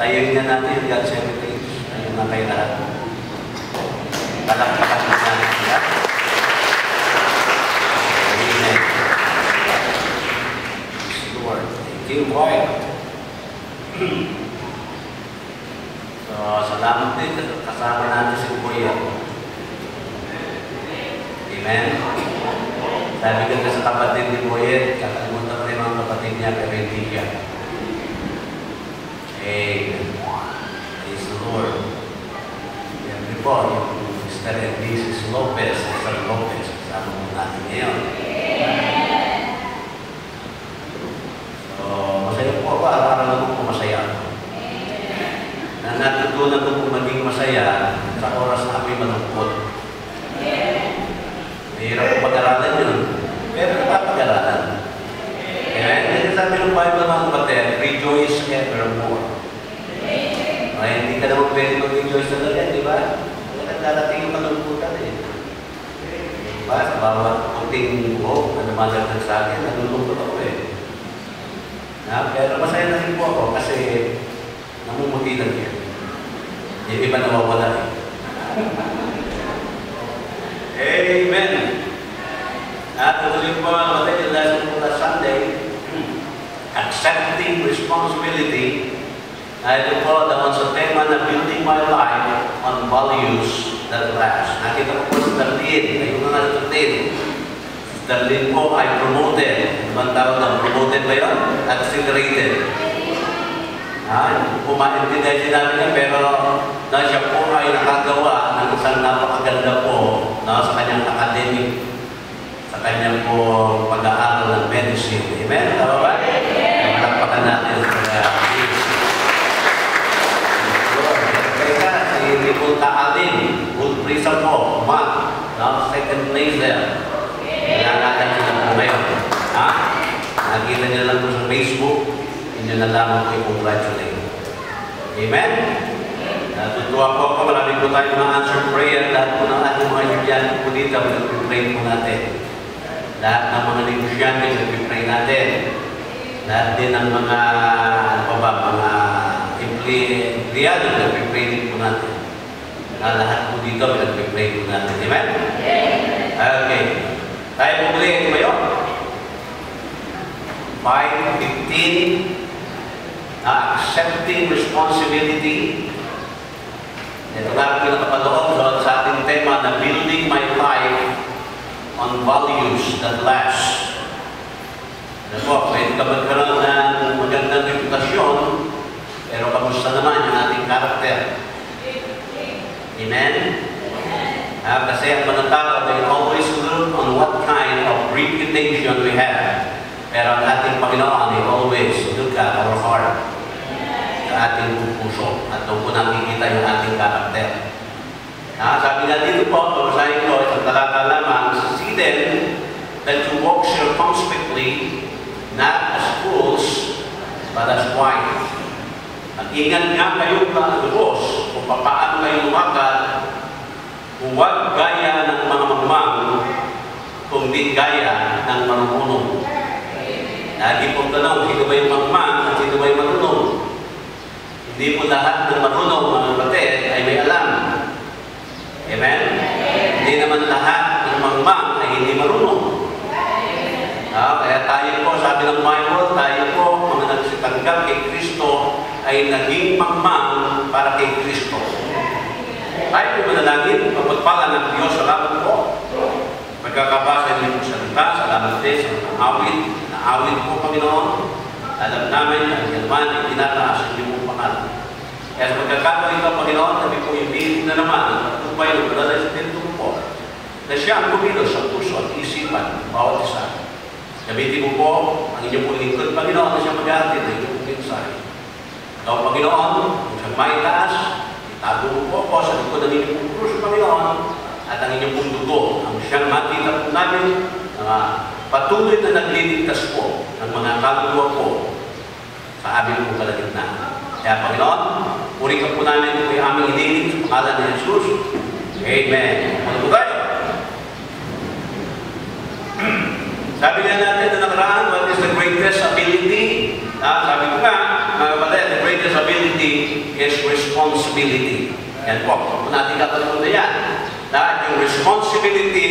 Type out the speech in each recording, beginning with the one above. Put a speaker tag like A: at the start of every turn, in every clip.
A: Tayoin na natin yung God's heritage. Ayun na kayo lahat. Palakpakan na natin sila. Amen. Lord. Thank you, Lord. So, salamat din. Kasama natin si Kuya. Amen. Sabi ka sa kapatid ni Kuya, kakalimutan ko rin ang kapatid niya, pero hindi siya. Amen. Praise the Lord. Yan before, yung Mr. and Mrs. Lopez, Mr. Lopez, kasama mo natin ngayon. So, masaya po ako, araw-araw po masaya ako. Na natutunan ko po maging masaya sa oras na ako'y malungkot. Mahirap po pag-aralan yun, pero napapag-aralan. Kaya sabi ng Bible mga kapatid, rejoice evermore. Ay, hindi ka naman pwede mag-rejoice talaga, di ba? Kaya darating yung malungkutan eh. Diba? Sa bawat kunting buhok na namadagdag sa akin, nalulungkot ako eh. Pero masaya na rin po ako kasi namumuti lang yan. Yung iba nawawala eh. Amen! At tuloy po mga kapatid, yung lesson po last Sunday, accepting responsibility. Ito po, dapat sa tema na building my life on values that last. Nakita ko po sa Darlene. Ayun nga sa Darlene. Darlene po ay promoted. Ibang tawag na promoted ba yun? Accelerated. Pumaintindihan din namin niya, pero na siya po ay nakagawa ng isang napakaganda po sa kanyang academic, sa kanyang po pag-aaral ng medicine. Amen? Tama ba? Malakpakan natin sa Punta Alin, good prisa po, second place there. Nangangakan sila po ngayon. Nakita niyo lang po sa Facebook, inyo na lamang po i-congratulate. Amen? Natutuwa po ako, marami po tayo mga answered prayer, lahat po ng ating mga estudyante po dito, nag-pray po natin. Lahat ng mga negosyante, nag-pray natin. Lahat din ng mga, mga empleyado, nag-pray din po natin. Lahat po dito, nag-pray po natin. Amen? Okay. Tayo po muli, ito ba yun? 5:15, accepting responsibility. Ito nga po nakapaloob sa ating tema na building my life on values that last. Ano po, pwede ka magkaroon ng magandang reputasyon, pero kamusta naman yung ating karakter? Amen? Kasi ang mga tao, they always look on what kind of reputation we have. Pero ang ating Panginoon, they always look at our heart, sa ating puso, at doon po nakikita yung ating karakter. Sabi nga dito po, babasahin ko, isang talata lamang, see then that you walk circumspectly, not as fools, but as wise. At ingat nga kayong lubos kung paano kayo lumakad, huwag gaya ng mga mamang, kundi gaya ng marunong. Lagi pong tanong, sino ba yung mamang at sino ba yung marunong? Hindi po lahat ng marunong, mga kapatid, ay may alam. Amen? Hindi naman lahat ng mamang ay hindi marunong. Kaya tayo po, sabi ng Bible, tayo po, mga nagsitanggap kay Kristo, ay naging mamang para kay Kristo. Tayo po manalangin, pagpagpala ng Diyos, salamat po. Pagkakabasa niyo po salita, salamat din sa mga awit, na-awit po Panginoon. Alam namin, ang naman ay tinataas ang iyong pangalan. Kaya sa pagkakataon ito, Panginoon, kami po ibigin na naman ang patupay ng Banal na Espiritu po, na siya ang kumilos sa puso at isipan ng bawat isa. Gamitin mo po ang inyong pong lingkod, Panginoon, na siya mag-aatid ng inyong mensahe. Ikaw, Panginoon, kung siyang maitaas, itago mo po ako sa likod ng inyong pong krus, Panginoon, at ang inyong pong dugo, ang siyang makita po namin, patuloy na nagliligtas po ng mga kaluluwa po sa aming pong kalagitnaan. Kaya, Panginoon, puri ka po namin ito yung aming hiniling sa pangalan ni Jesus. Amen. Ano po tayo? Sabi nga natin na nakaraan, what is the greatest ability? Sabi ko nga, the greatest ability is responsibility. Yan po, kung natin kakalimutan yan. That yung responsibility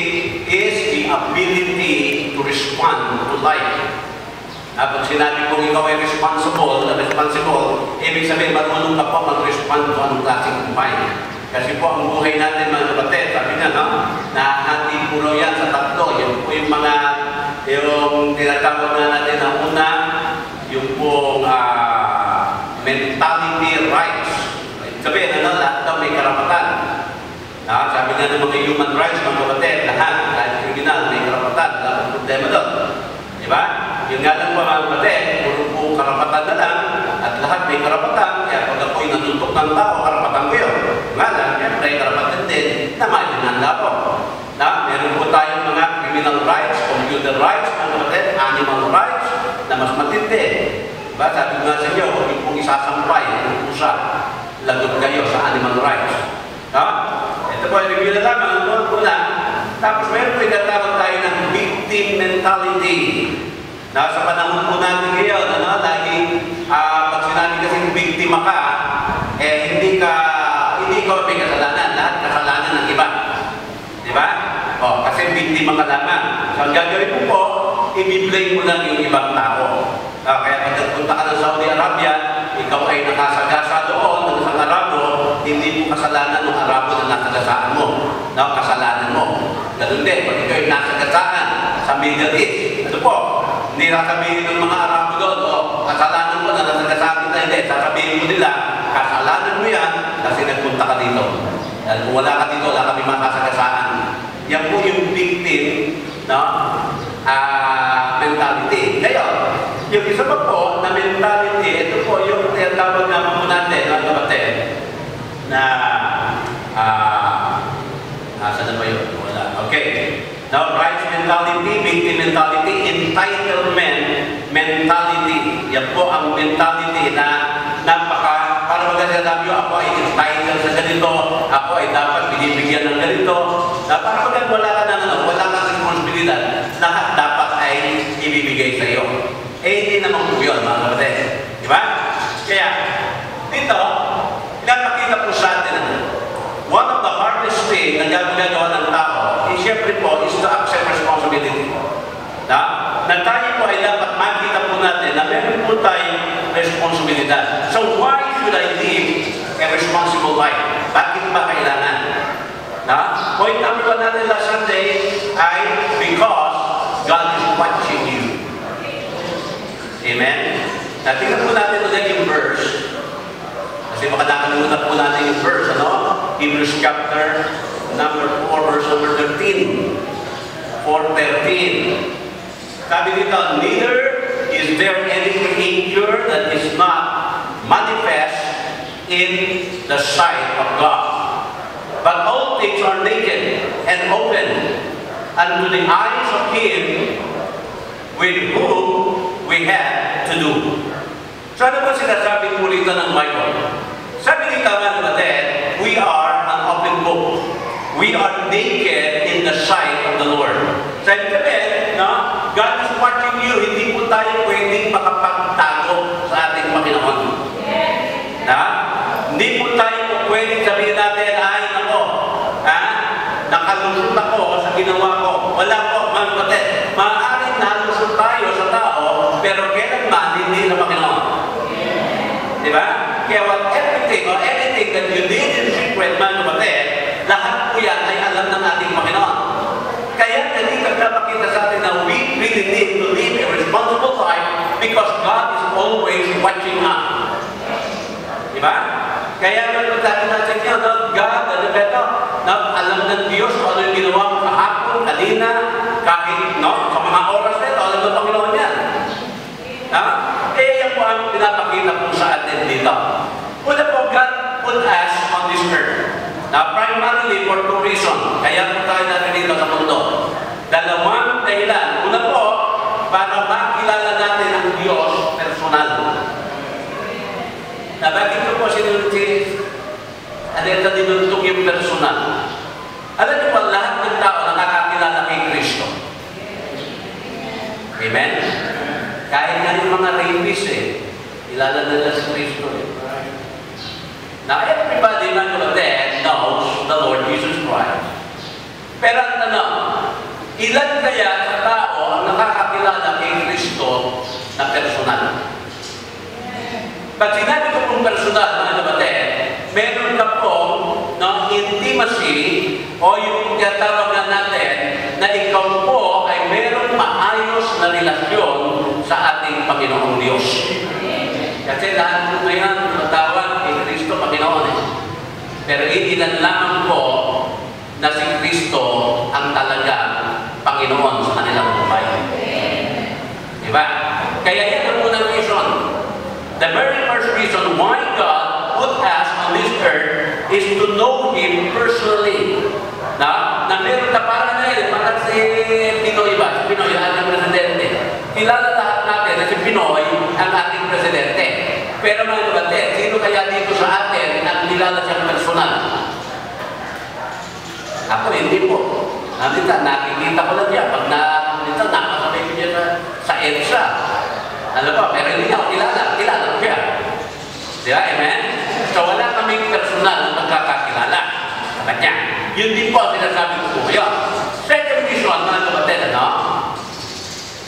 A: is the ability to respond to life. Pag sinabi kong ikaw ay responsible, ibig sabihin, marunong ka po mag-respond kung anong klaseng buhay. Kasi po, ang buhay natin, mga kapatid, sabi nga, no? Nahati po yan sa tatlo. Yung po yung mga, yung tinatawag na natin na una, yung po mentality rights. Sabihin, ano, lahat daw may karapatan. Sabi nga ng mga human rights, mga kapatid, lahat, kahit kriminal, may karapatan. Wala ang problema doon. Diba? Yung nga lang po mga kapatid, puro po karapatan na lang, at lahat may karapatan, kaya pag ako'y natutok ng tao, karapatan ko yun. Nga lang, siyempre, karapatan din na maininanda po. Meron po tayong mga criminal rights, computer rights, mga kapatid, animal rights, na mas matindi. Diba? Sabi nga sa inyo, kung yung pong isasampay, yung pusa, lagot kayo sa animal rights. Ito po, review na lang, ang una. Tapos meron po itatawag tayo ng victim mentality. Sa panahon po natin ngayon, laging pag sinabi kasing biktima ka, hindi ka may kasalanan. Lahat kasalanan ng iba. Diba? Kasi biktima ka lamang. So, ang gagawin mo po, i-blame mo lang yung ibang tao. Kaya pag nagpunta ka ng Saudi Arabia, ikaw ay nakasagasa doon, ng isang Arabo, hindi mo kasalanan ng Arabo na nasagasaan mo. Kasalanan mo. Ganun din, pag ikaw ay nasagasaan sa Middle East, ano po? Hindi sasabihin ng mga Arabo doon, kasalanan mo na nasagasaan kita, hindi. Sasabihin mo nila, kasalanan mo yan kasi nagpunta ka dito. Dahil kung wala ka dito, wala kami makasagasaan. Yan po yung victim, mentality. Ngayon, yung isa pa po na mentality, ito po yung tinatawag naman po natin, mga kapatid, na, saan na ba yun? Wala. Okay. Now, rights mentality, victim mentality, entitlement mentality. Yan po ang mentality na para magsasabi ako ay entitled sa ganito, ako ay dapat binibigyan ng ganito. Para wala ka na, wala kang responsibilidad, lahat dapat ay ibibigay sa iyo. Hindi naman po yun, mga kapatid. Di ba? Kaya, dito, pinapakita po sa atin one of the hardest things na gagawa ng tao, siyempre po, is to accept responsibility. Na tayo po ay dapat makita po natin na meron po tayong responsibilidad. So, why should I live a responsible life? Bakit ba kailangan? Point number one natin last Sunday ay because God is watching you. Amen? Tingnan po natin ulit yung verse. Kasi baka nakalimutan po natin yung verse, Hebrews chapter number 4, verse number 13. 4:13. Sabi dito, neither is there any creature that is not manifest in the sight of God. But all things are naked and open unto the eyes of Him with whom we have to do. So ano ba sinasabi po dito ng Bible? Sabi dito mga kapatid, we are an open book. We are naked in the sight of the Lord. Sabi sabihin, God is watching you. Hindi po tayo pwedeng makapagtago sa ating Panginoon. Hindi po tayo pwedeng sabihin natin, ay nako, nakalusot ako sa ginawa ko. Wala po, mga kapatid. Maaaring nalusot tayo sa tao, pero kailanman hindi na Panginoon. Diba? Kaya everything that you did in secret, mga kapatid, lahat po yan ay alam ng ating Panginoon. Kaya hindi nagpapakita sa atin na we really need to live a responsible life because God is always watching us. Diba? Kaya naman sabi natin niyo, God, alam ng Diyos kung ano yung ginawa mo kahapon, kanina, kahit sa mga oras nito, alam ng Panginoon yan. Yan po ang pinapakita po sa atin dito. Una po, God put us on this earth. Primarily for two reasons. Kaya po tayo natin dito sa mundo. Dalawang dahilan. Una po, para makilala natin ang Diyos personal. Bakit ko po dinultog yung personal? Alam niyo po, lahat ng tao nakakakilala kay Kristo. Amen? Kahit nga yung mga rapists kilala nila si Kristo. Now, everybody, mga kapatid, knows the Lord Jesus Christ. Pero ang tanong, ilan kaya sa tao ang nakakakilala kay Kristo na personal? Pag sinabi ko kung personal, mga kapatid, meron ka pong intimacy o yung tinatawag na natin na ikaw po ay merong maayos na relasyon sa ating Panginoong Diyos. Kasi lahat po ngayon tumatawag kay Kristo Panginoon. Pero ilan lamang po na si Kristo ang talagang Panginoon sa kanilang buhay. Diba? Kaya yan ang unang reason. The very first reason why God put us on this earth is to know Him personally. Na meron ka parang parang si Pinoy ba? Si Pinoy, ang ating presidente. Kilala lahat natin na si Pinoy ang ating presidente. Pero mga kapatid, sino kaya dito sa atin ang kilala siyang personal? Ako, hindi po. Nakikita ko lang yan. Pag nakasabay ko niya sa EDSA. Ano ba? Pero hindi ako kilala. Kilala ko siya. Di ba? Amen? So, wala kaming personal na magkakakilala sa kanya. Yun din po ang sinasabi ko po ngayon. Second reason, mga kapatid,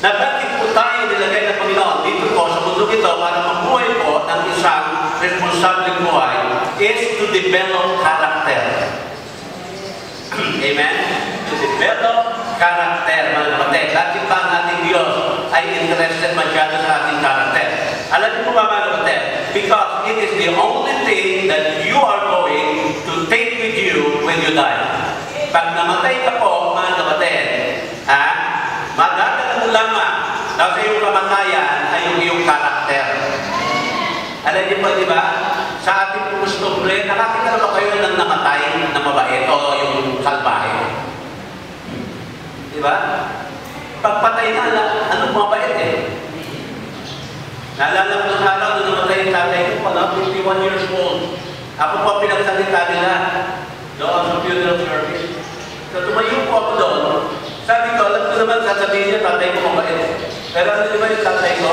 A: na bakit po tayo nilagay ng Panginoon dito po sa mundo ito para mabuhay po ng isang responsableng buhay is to develop character. Amen? To develop character, mga kapatid. Bakit pa ang ating Diyos ay interested masyado sa ating character? Alam niyo po ba, mga kapatid? Because it is the only thing that you are going to take with you when you die. Pag namatay ka po, mga kapatid, magdadala mo lamang na sa iyong kamatayan ay yung iyong karakter. Alam niyo po, di ba? Sa ating kumustubre, nakakita ba kayo ng namatay na mabait o yung salbahe? Di ba? Pagpatay na, ano mabait eh? Naalala ko ng araw na namatay yung tatay ko, pala 51 years old. Ako po pinagsalita nila doon sa funeral service. So tumayo po ako doon. Sabi ko, alam ko naman sasabihin niya, tatay ko mabait. Pero ano di ba yung tatay ko?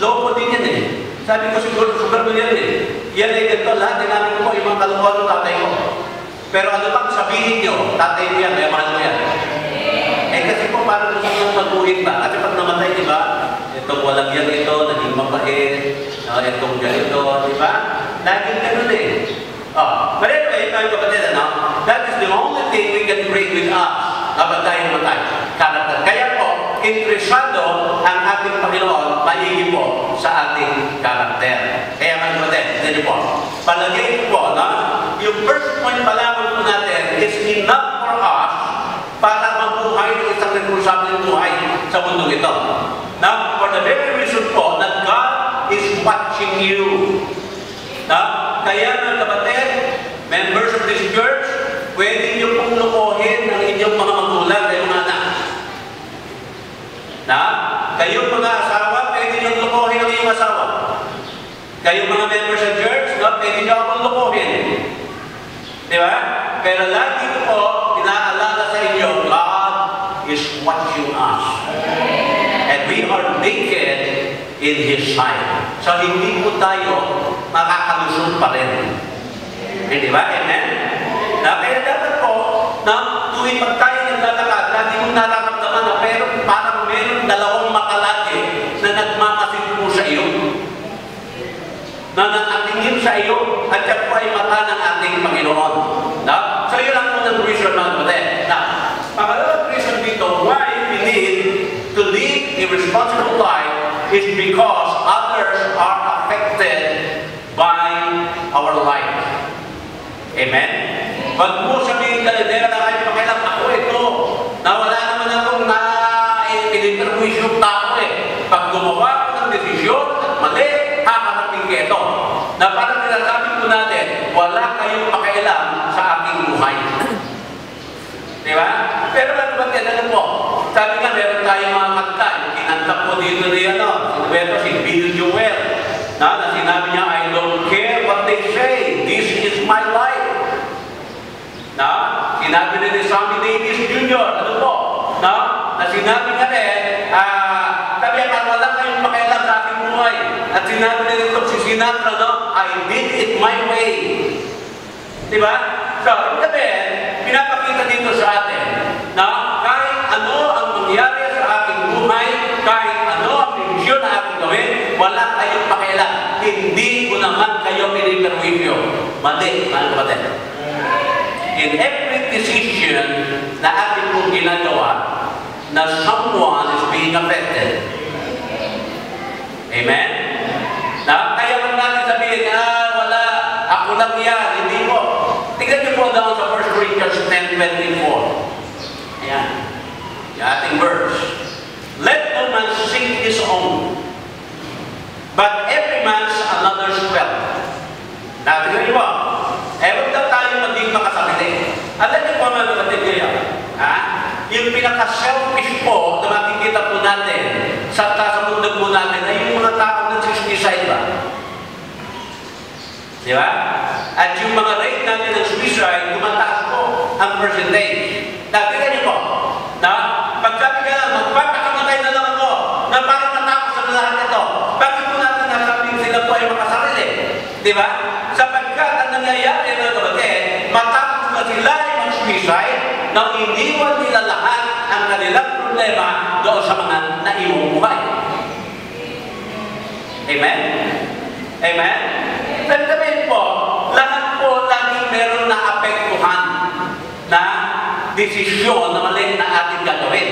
A: Loko din yan eh. Sabi ko siguro mo yan eh. Yan ay ganito, lahat namin ko yung mga kalukuhan ng tatay ko. Pero ano bang sabihin niyo, tatay mo yan, may mahal mo yan. Eh kasi po parang gusto nyo mag-uwin ba? Kasi pag namatay, di ba? Itong walang yan ito, naging mabait, itong ganito, di ba? Laging ganun eh. But anyway, mga kapatid, that is the only thing we can bring with us kapag tayo matay. Character. Kaya po, interesado ang ating Panginoon maigi po sa ating karakter. Kaya mga kapatid, hindi po. Palagay po, yung first point pa lamang po natin is enough for us para mabuhay ng isang responsable buhay sa mundo ito. Now, for the very reason po that God is watching you. Kaya mga kapatid, members of this church, pwede niyo pong lukuhin ang inyong mga magulang kayong mga anak. Kayong mga asawa, pwede niyo lukuhin ang inyong asawa. Kayong mga members of church, pwede niyo akong lukuhin. Di ba? Pero lagi po, pinaalala sa inyo, God is watching us. And we are naked in His sight. So hindi po tayo makakalusot pa rin. Di ba? Amen? Kaya dapat po, tuwing pag tayo naglalakad, lagi mong nararamdaman na parang meron dalawang makalagi na nagmamasid po sa iyo. Na nakatingin sa iyo at yan po ay mata ng ating Panginoon. So yun ang unang reason mga kapatid. Pangalawang reason dito why we need to live a responsible life is because others are affected by our life. Amen? Wag mo sabihin ka, hindi na kayo pakialam ako ito. Na wala naman akong na-interwisyong tao eh. Pag gumawa ko ng desisyon at mali, hahanapin ka ito. Na parang sinasabi ko natin, wala kayong pakialam sa aking buhay. Di ba? Pero ano ba alam mo? Sabi nga, meron tayong mga kanta. Kinanta po dito niya, si Bill Joel. Na sinabi niya, I don't care what they say. This is my life. Sinabi ni Sammy Davis Jr. Ano po? Na sinabi niya rin, sabi niya, wala kayong pakialam sa aking buhay. At sinabi nila itong si Sinatra, no? I did it my way. Diba? So, pinapakita dito sa atin na kahit ano ang mangyari sa ating buhay, kahit ano ang desisyon na ating gawin, wala kayong pakialam. Hindi ko naman kayo piniperwisyo. Mali, mga kapatid. In every decision na ating kong ginagawa, na someone is being affected. Amen? Na kaya lang natin sabihin, wala, ako lang yan, hindi mo. Tingnan niyo po doon sa 1 Corinthians 10:24. Ayan. Yung ating verse. Let no man seek his own, but every man's another's wealth. Tingnan niyo po. Huwag daw tayo maging makasarili. Alam niyo po mga kapatid ngayon, yung pinaka-selfish po na makikita po natin sa mundo po natin ay yung mga tao nag-suicide ba? Di ba? At yung mga rate natin ng suicide, tumataas po ang percentage. Tingnan niyo po, na pagsabi ka lang, magpapakamatay na lang ako, na parang matapos sa lahat ito. Bakit po natin nasabing sila po ay makasarili? Di ba? Sapagkat ang nangyayari na kapatid, matapos na sila ay mag-suicide, na iniwan nila lahat ang kanilang problema doon sa mga naiwang buhay. Amen? Amen? Pero sabihin po, lahat po laging meron na apektuhan na desisyon na mali na ating gagawin.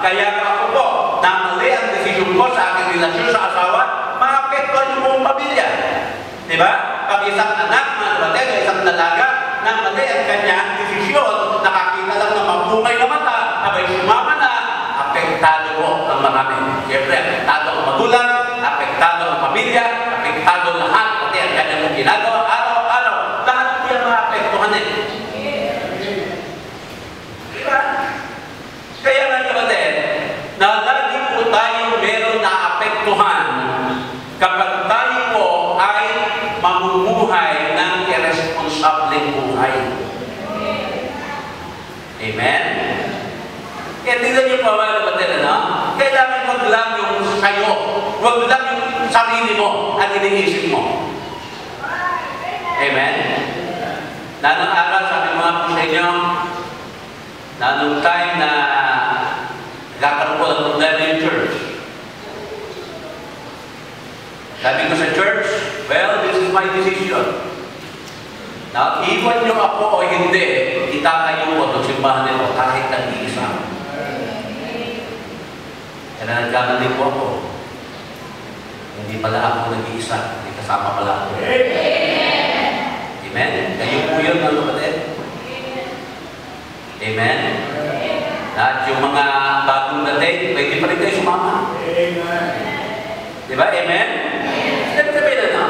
A: Kaya ako po, na mali ang desisyon ko sa aking relasyon sa asawa, maapektuhan yung buong pamilya. Diba? Pag isang anak, mga kapatid, isang dalaga, na mali ang kanyang desisyon, nakakita lang na mabungay na mata, abay sumama na, apektado po ang marami. Siyempre, apektado ang magulang, apektado ang pamilya, apektado lahat, pati ang kanyang ginagawa, araw-araw, lahat po yung maapektuhan eh. Diba? Kaya nga kapatid, na lagi po tayo meron na apektuhan kapag tayo po ay mamumuhay ng irresponsableng buhay. Amen? Kaya tingnan niyo po mga kapatid, kailangan wag lang yung sayo, wag lang yung sarili mo at iniisip mo. Amen? Nanong araw, sabi mga po sa inyo, nanong time na nagkakaroon po ng problema yung church. Sabi ko sa church, well, this is my decision. Now, iwan niyo ako o hindi, itatayo ko ng simbahan nito kahit nag-iisa. Kaya nagkamali po ako. Hindi pala ako nag-iisa, hindi kasama pala ako. Amen? Kayo po yun, mga kapatid. Amen? At yung mga bagong dating, pwede pa rin kayo sumama. Diba? Amen? Sabihin na,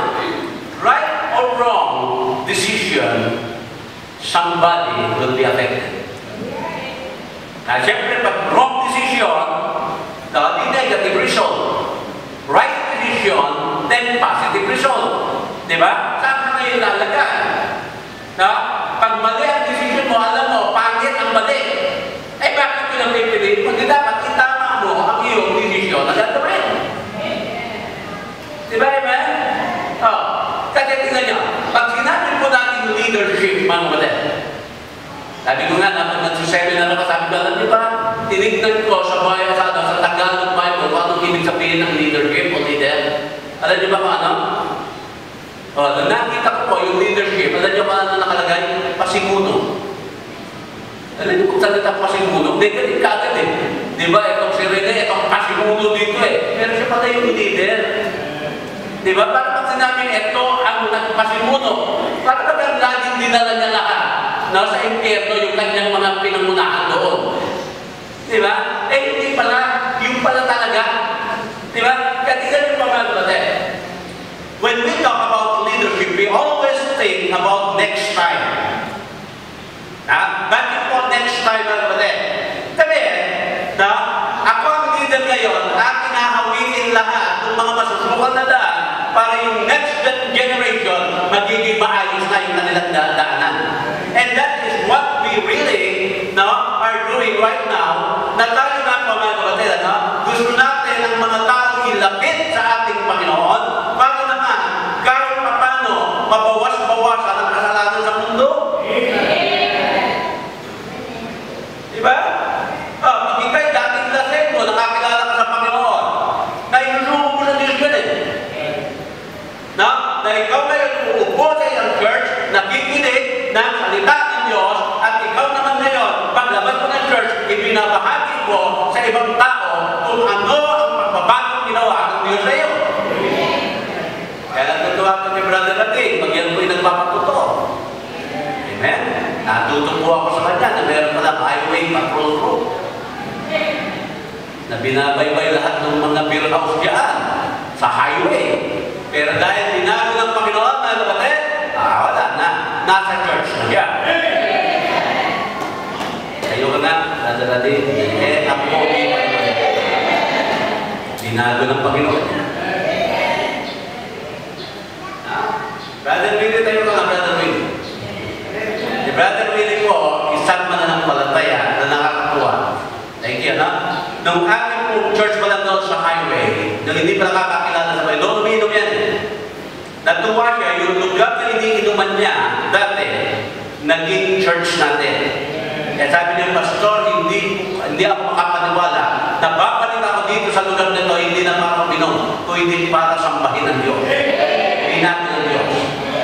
A: right or wrong decision, somebody will be affected. Siyempre, pag wrong decision, the negative result. Right decision, then positive result. Diba? Saan na yung lalagay? Pag mali ang decision mo, alam mo, pangit ang mali. Bakit ko nang pipiliin? Hindi dapat itama mo ang iyong decision na gagawin. Diba, amen? Kasi tingnan niyo, pag sinabi po natin leadership, mga kapatid, sabi ko nga, dapat nag-seminar ako, sabi ko, alam niyo ba, tinignan ko sa bayan, sa Tagalog Bible, kung anong ibig sabihin ng leadership o leader. Alam niyo ba kung ano? Nakita ko po yung leadership, alam niyo kung ano nakalagay? Pasimuno. Alam niyo kung salita pasimuno, hindi ganit ka agad eh. Diba, itong si Rene, itong pasimuno dito eh. Pero siya pala yung leader. Diba? Para pag sinabing ito ang pasimuno, para pag laging dinala niya lahat. Nasa impyerno yung kanyang mga pinangunahan doon. Diba? Hindi pala, yung pala talaga. Diba? Kaya tingnan yung mga kapatid. When we talk about leadership, we always think about next time. Bakit po next time, mga kapatid? Sabihin, ako ang leader ngayon, aking hahawiin lahat ng mga masusukan na daan para yung next generation magiging maayos na yung kanilang daanan. And that is what we really are doing right now. Na tayo nga po mga kapatid, gusto natin natin ang mga tao ilapit sa ating Panginoon para naman kahit paano mabawas-bawasan ang kasalanan sa mundo. Diba? Pag ikaw'y dating lasing mo, nakakilala ka sa Panginoon, na inusuko mo sa Diyos yun eh. Na ikaw ngayon uupo sa isang church, nakikinig ng salita ng Diyos, at ikaw naman ngayon, paglabas mo ng church, ibinabahagi mo sa ibang tao kung ano ang pagbabagong ginawa ng Diyos sa iyo. Kaya natutuwa ko kay Brother Lating, pag yan po'y nagpapatuto. Amen? Natuto po ako sa kanya na meron palang highway patrol group na binabaybay lahat ng mga beer house dyan sa highway. Pero dahil binago ng Panginoon, mga kapatid, wala na. Nasa church na siya. Kayo ka na, Brother Lating, ang pogi pa yun. Binago ng Panginoon niya. Brother Willie, tayo ka na, Brother Willie. Si Brother Willie po, isang mananampalataya na nakakatuwa. Thank you, no? Nung ating po church pa lang doon sa highway, nung hindi pa nakakakilala sa bahay, doon umiinom yan. Natuwa siya, yung lugar na iniinuman niya dati, naging church natin. Kaya sabi niya, Pastor, hindi ako makapaniwala na babalik ako dito sa lugar nito, hindi na para uminom, kung hindi para sambahin ng Diyos. Pinati ng Diyos.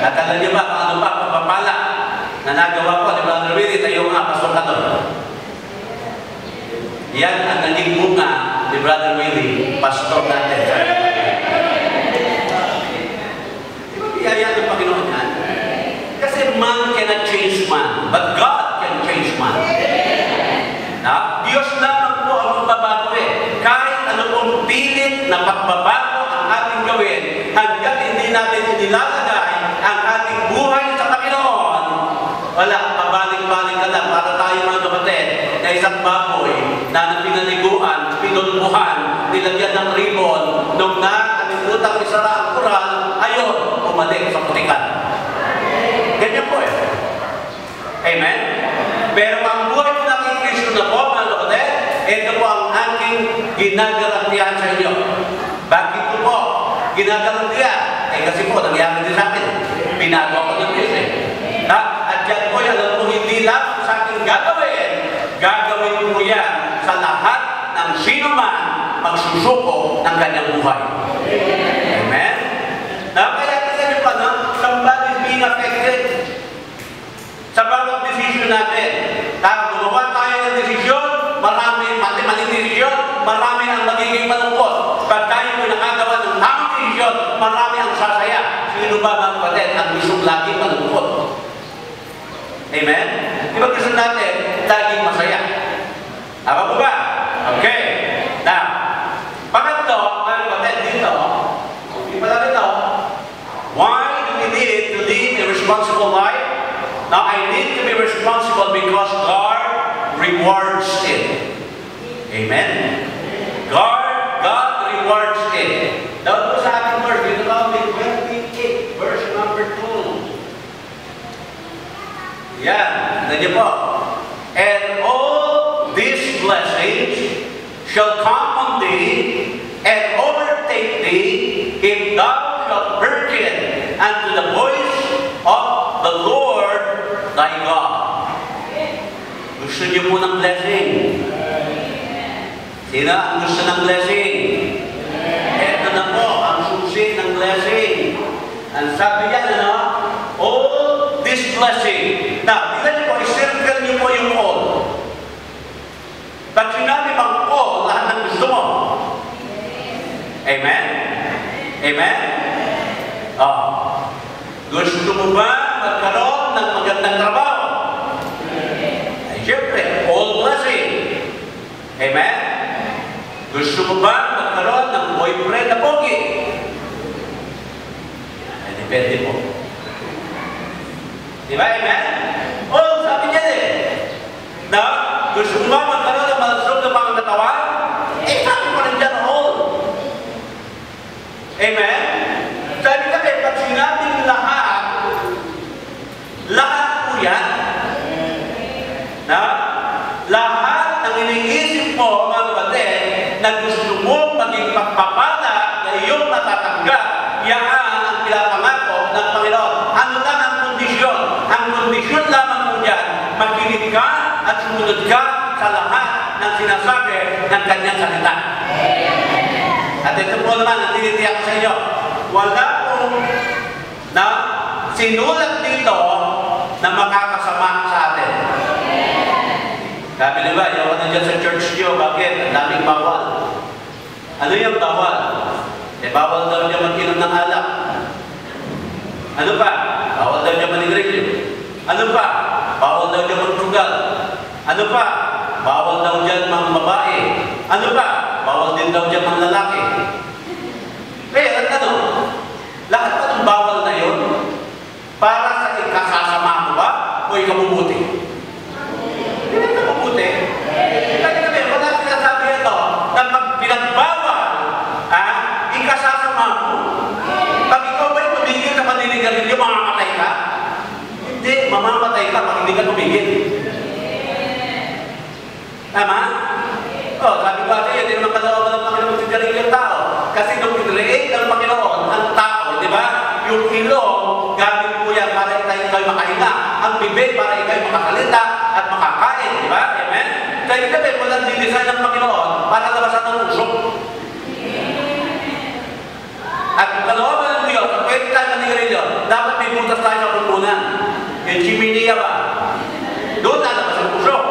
A: At alam niyo ba, ano pa, pagpapala na nagawa ko, ni Brother Willie, tayo nga, Pastor Katon. Yan ang naging bunga ni Brother Willie, Pastor natin. Di ba biyaya ng Panginoon yan? Kasi man cannot change man, but God can change man. Na, Diyos lamang po ang magbabago eh. Kahit ano pong pilit na pagbabago ang ating gawin, hanggat hindi natin inilalagay ang ating buhay sa Panginoon, wala, pabalik-balik ka lang para tayo mga kapatid na isang baboy na pinaliguan, pinulbuhan, nilagyan ng ribbon, nung nakalimutan isara ang kural, ayun, bumalik sa putikan. Ganyan po eh. Amen? Pero ang buhay po ng Kristo na po, mga kapatid, ito po ang aking ginagarantiyahan sa inyo. Bakit po ginagarantiyahan? Kasi po, nangyari din sa akin. Binago ako ng Diyos eh. At yan po yan, alam po, hindi lang sa aking gagawin po yan sa lahat ng sino man magsusuko ng kanyang buhay. Amen? Kaya tingnan niyo pa, somebody is being affected sa bawat desisyon natin. Gumawa tayo ng desisyon, marami, maling desisyon, marami ang magiging malungkot. Pag tayo po nakagawa ng tamang desisyon, marami ang sasaya. Sino ba mga kapatid ang gusto laging malungkot? Amen? Di ba gusto natin laging masaya? Tama po ba? Okay. Now, pangatlo, mga kapatid dito, why do we need to live a responsible life? Now, I need to be responsible because God rewards it. Amen? God rewards it. Daw po sa ating verse, dito lang, 28, verse number 2. Yan, nandiyo po. And all these blessings shall come on thee, and overtake thee, if thou shalt hearken unto the voice of the Lord thy God. Gusto niyo po ng blessing? Sino ang gusto ng blessing? Ito na po, ang susi ng blessing. Ang sabi niya, all this blessing. Now, tingnan niyo po, i-circle niyo po yung all. Pag sinabi bang all, lahat ng gusto mo. Amen? Amen? Gusto mo ba magkaroon ng magandang trabaho? Ay, siyempre, all blessing. Amen? Gusto mo ba magkaroon ng boyfriend na pogi? Ay, depende po. Diba, amen? Oh, sabi niya na gusto mo ba magkaroon ng malasog na mga katawan? Sabi ko rin dyan, all. Amen? Sabi ka pag sinabing lahat po yan, lahat ng iniisip mo, mga kapatid, na gusto mo maging maging pagpapala na iyong natatanggap, yan ang pinapangako ng Panginoon. Ano lang ang kondisyon? Ang kondisyon lamang mo dyan, makinig ka at sumunod ka sa lahat ng sinasabi ng kanyang salita. At ito po naman, ang tinitiyak ko sa inyo, wala pong na sinulat dito na makakasama sa atin. Sabi nila, yung ano dyan sa church nyo, bakit? Ang daming bawal. Ano yung bawal? Bawal daw niya mag-inom ng alak. Ano pa? Bawal daw niya manigrilyo. Ano pa? Bawal daw niya magtugal. Ano pa? Bawal daw niya mga babae. Ano pa? Bawal din daw niya mga lalaki. Pero ano? Lahat pa ng bawal na yun, para sa ikasasama mo ba o ikabubuti? Hindi ka mabuti. Kasi kami, wala sinasabi ito na pag pinagbawal, ikasasama mo. Pag ikaw ba'y tumigil sa paninigarilyo, mamamatay ka? Hindi, mamamatay ka pag hindi ka tumigil. Tama? Sabi ko kasi, hindi naman kalooban ng Panginoon sigarilyo yung tao. Kasi nung pinreate ng Panginoon ang tao, di ba? Yung ilong, gamit po yan para ikaw makahinga. Ang bibig para ikaw makasalita at makakain, di ba? Amen? Kaya kami, walang dinisign ng Panginoon para labasan ng usok. At kung kalooban ng Diyos, kung pwede tayo manigarilyo, dapat may butas tayo sa pupunan. Yung chiminiya ba? Doon lalabas ang usok.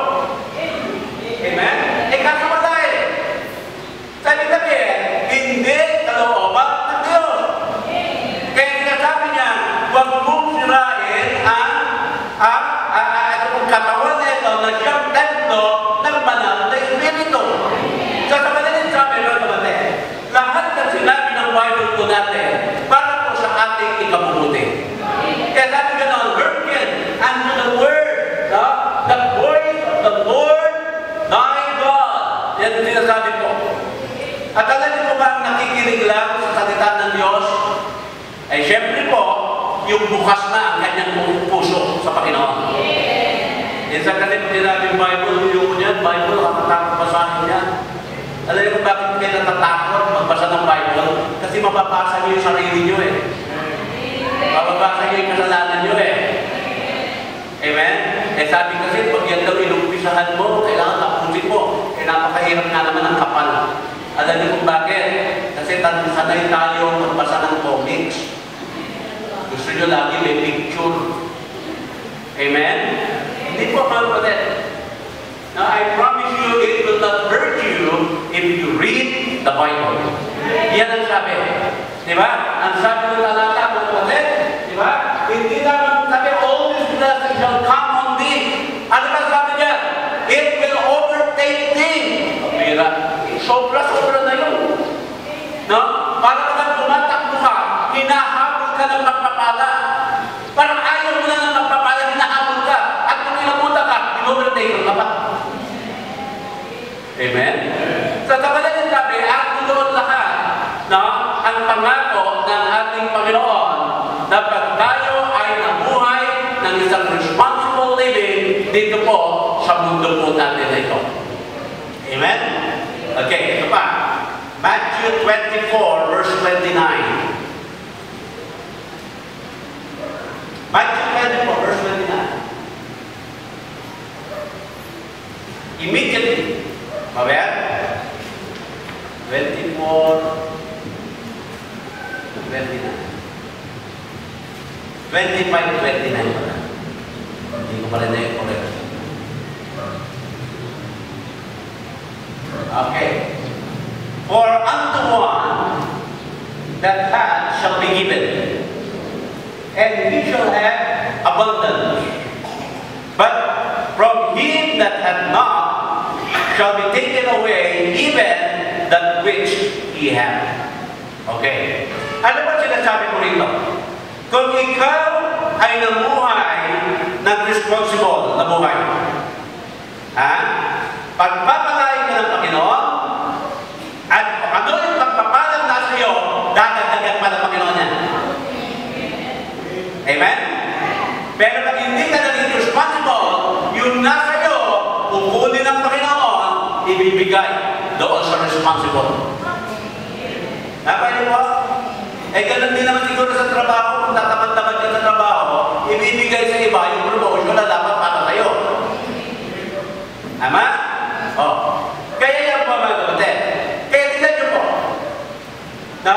A: Amen? Kaso wala eh. Sabi kami, hindi kalooban ng Diyos. Kaya sinasabi niya, huwag mong sirain ang katawan nito na siyang templo ng banal na Espiritu. So sa madaling sabi, lahat ng sinabi ng Bible po natin, para po sa ating ikabubuti. Kaya sabi gano'n, hearken unto the word, the voice of the Lord, thy God. Yan ang sinasabi ko. At alam niyo po ba ang nakikinig lang sa salita ng Diyos? Ay syempre po, yung bukas na ang kanyang puso sa Panginoon. Minsan kasi pag sinabing Bible, yung yan, Bible, natatakot basahin yan. Alam niyo kung bakit kayo natatakot magbasa ng Bible? Kasi mababasa niyo yung sarili niyo eh. Mababasa niyo yung kasalanan niyo eh. Amen? Sabi kasi, pag yan daw inumpisahan mo, kailangan tapusin mo. Kaya napakahirap nga naman ang kapal. Alam niyo kung bakit? Kasi sanay tayo magbasa ng comics. Gusto niyo lagi may picture. Amen? Hindi po kapatid. Now, I promise you, it will not hurt you if you read the Bible. Yan ang sabi. Diba? Ang sabi ng talata, mga kapatid, diba? Hindi naman sabi, all these blessings shall come on thee. Ano ba sabi niya? It will overtake thee. Mira, sobra-sobra na yun. No? Para ka tumatakbo ka, hinahabol ka ng magpapala. Parang ayaw mo na ng magpapala, hinahabol ka. At kung inabuta ka, in-overtake ka pa. Amen? Sa kapalan ng sabi, at doon lahat, no? Ang pangako ng ating Panginoon na pag tayo ay nabuhay ng isang responsible living dito po sa mundo po natin na ito. Amen? Okay, ito pa. Matthew 24, verse 29. Matthew 24, verse 29. Immediately, Mabel? 24, 29. 25, 29 pala. Hindi ko pala na yung correct. Okay. For unto one that hath shall be given, and he shall have abundance. But from him that hath not shall be taken away even that which he hath. Okay. Ano ba sinasabi ko rito? Kung ikaw ay namuhay ng responsible na buhay, pagpapalain ka ng Panginoon, at ano yung pagpapalang nasa iyo, dadagdagan pa ng Panginoon niya. Amen? Pero pag hindi ka naging responsible, yung nasa iyo, kukunin ng Panginoon, ibibigay doon sa responsible. Napain mo? Eh, ganun din naman siguro sa trabaho. Kung tatamad-tamad ka sa trabaho, ibibigay sa iba yung promotion na dapat para sa'yo. Tama? Oh. Kaya yan po mga kapatid. Kaya tignan nyo po. Na,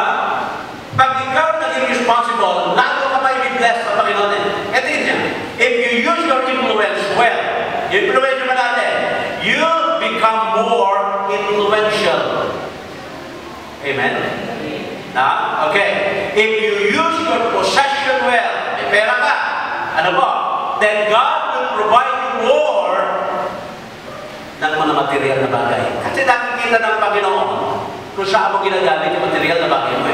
A: pag ikaw naging responsible, lalo ka may blessed sa Panginoon eh. Ito yun yan. If you use your influence well, influence mo natin, you become more influential. Amen? Na? Okay. If you use your possession well, may pera ka, ano po? Then God will provide you more ng mga material na bagay. Kasi nakikita ng Panginoon kung saan mo ginagamit yung material na bagay mo.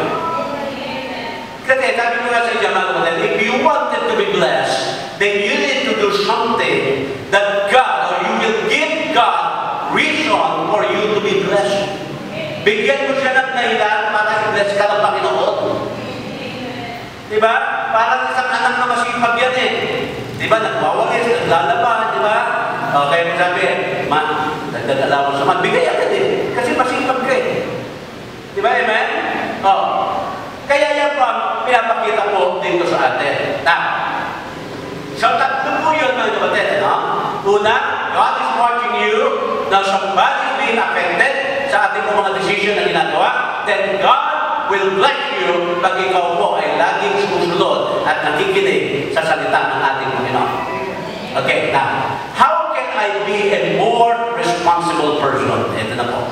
A: Kasi sabi ko nga sa inyo mga kapatid, if you wanted to be blessed, then you need to do something that God, or you will give God reason for you to be blessed. Bigyan mo siya ng dahilan para i-bless ka ng Panginoon. Diba? Parang isang anak na masipag yan eh. Diba? Nagwawalis, naglalaban, diba? Okay, mo sabi, man, nagdadala mo sa man. Bigay agad eh. Kasi masipag ka eh. Diba, amen? Oh. Kaya yan po ang pinapakita po dito sa atin. Now, so tatlo po yun mga kapatid, no? Una, God is watching you. Now, somebody is being affected sa ating mga decision na ginagawa. Then God will bless you pag ikaw po ay laging sumusunod at nakikinig sa salita ng ating Panginoon. Okay, now, how can I be a more responsible person? Ito na po.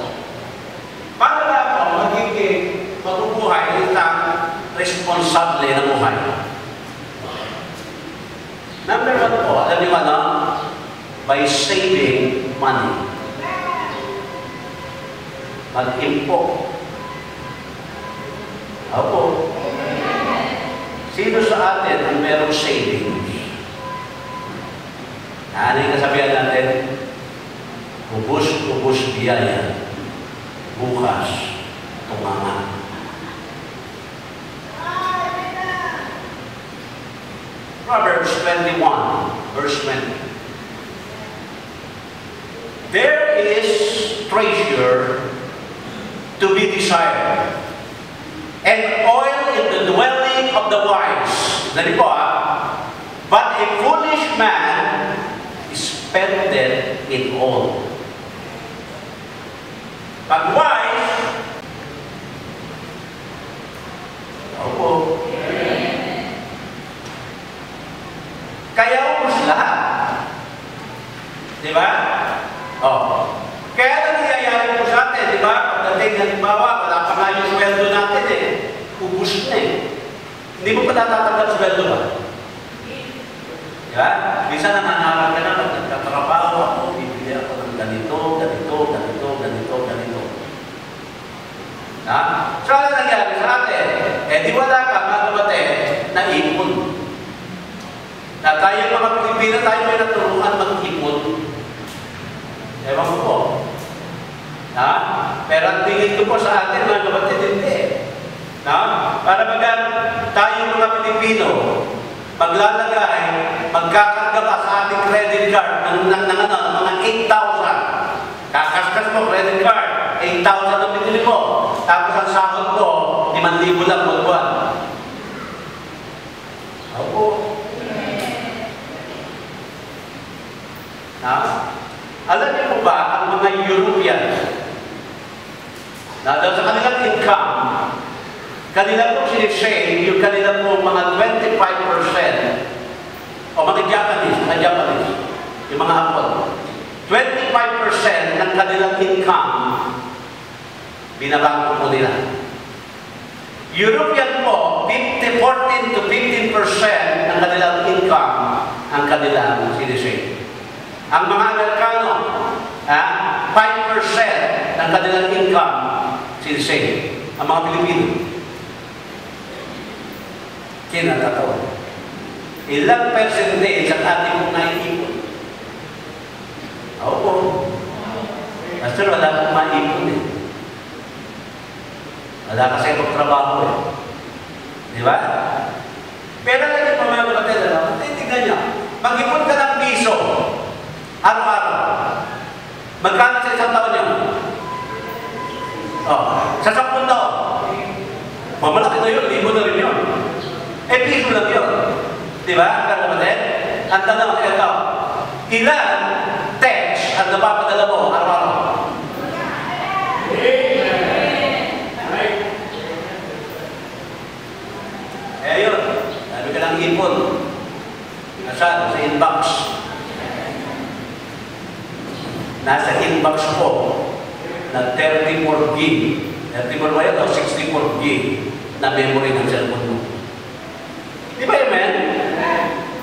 A: Paano na ako magiging mabubuhay isang responsable na buhay? Number one po, alam niyo ano? By saving money. Mag-impok. Opo. Sino sa atin ang merong savings? Ano yung kasabihan natin? Ubus-ubus biyaya. Bukas, tumama. Proverbs 21, verse 20. There is treasure to be desired, and oil in the dwelling of the wise. Dali po but a foolish man spendeth it all. Pag wise, opo. Kaya ubus lahat. Di ba? Oh. Kaya nangyayari po sa atin, di ba? Pagdating, halimbawa, wala pa nga yung sweldo natin eh. Ubus na eh. Hindi mo pa natatanggap sweldo ba? Di ba? Bisa nananalang ka na, nagtatrabaho ako, bibili ako ng ganito, ganito, ganito, ganito, ganito. Ha? So, ano nangyari sa atin? Eh, di wala ka, mga kapatid, na ipon. Na tayo mga Pilipino, tayo may naturuan mag-ipon. Ewan ko po. Ha? Pero ang tingin ko po sa atin, mga kapatid, hindi. Ha? Para baga tayo mga Pilipino, maglalagay, magkakarga pa sa ating credit card ng mga 8,000. Kakaskas mo, credit card, 8,000 ang pinili mo. Tapos ang sahod ko, 5,000 lang buwan. Opo. Ha? Alam niyo po ba, ang mga Europeans, na sa kanilang income, kanila po sinisave yung kanila po mga 25%, o mga Japanese, yung mga Hapon, 25% ng kanilang income, binabangko po nila. European po, 14 to 15% ng kanilang income ang kanilang sinisave. Ang mga Amerikano, 5% ng kanilang income sinisave. Ang mga Pilipino, kinatatawa. Ilang percentage ang ating mong naiipon? Opo. Pastor, wala akong maipon eh. Wala kasi akong trabaho eh. Di ba? Pero lagi pa mga kapatid, tingnan niyo, mag-ipon ka ng piso, araw-araw. Magkano sa isang taon niyo? Oh, sa 10 taon. Eh, piso lang yun. Di ba? Pero kapatid, ang tanong, ito, ilan text ang napapadala mo araw-araw? Eh, yun. Sabi ka ng ipon. Nasaan? Sa inbox. Nasa inbox ko na 34 gig. 34 ba yun o 64 gig na memory ng cellphone mo. Di ba yun, man?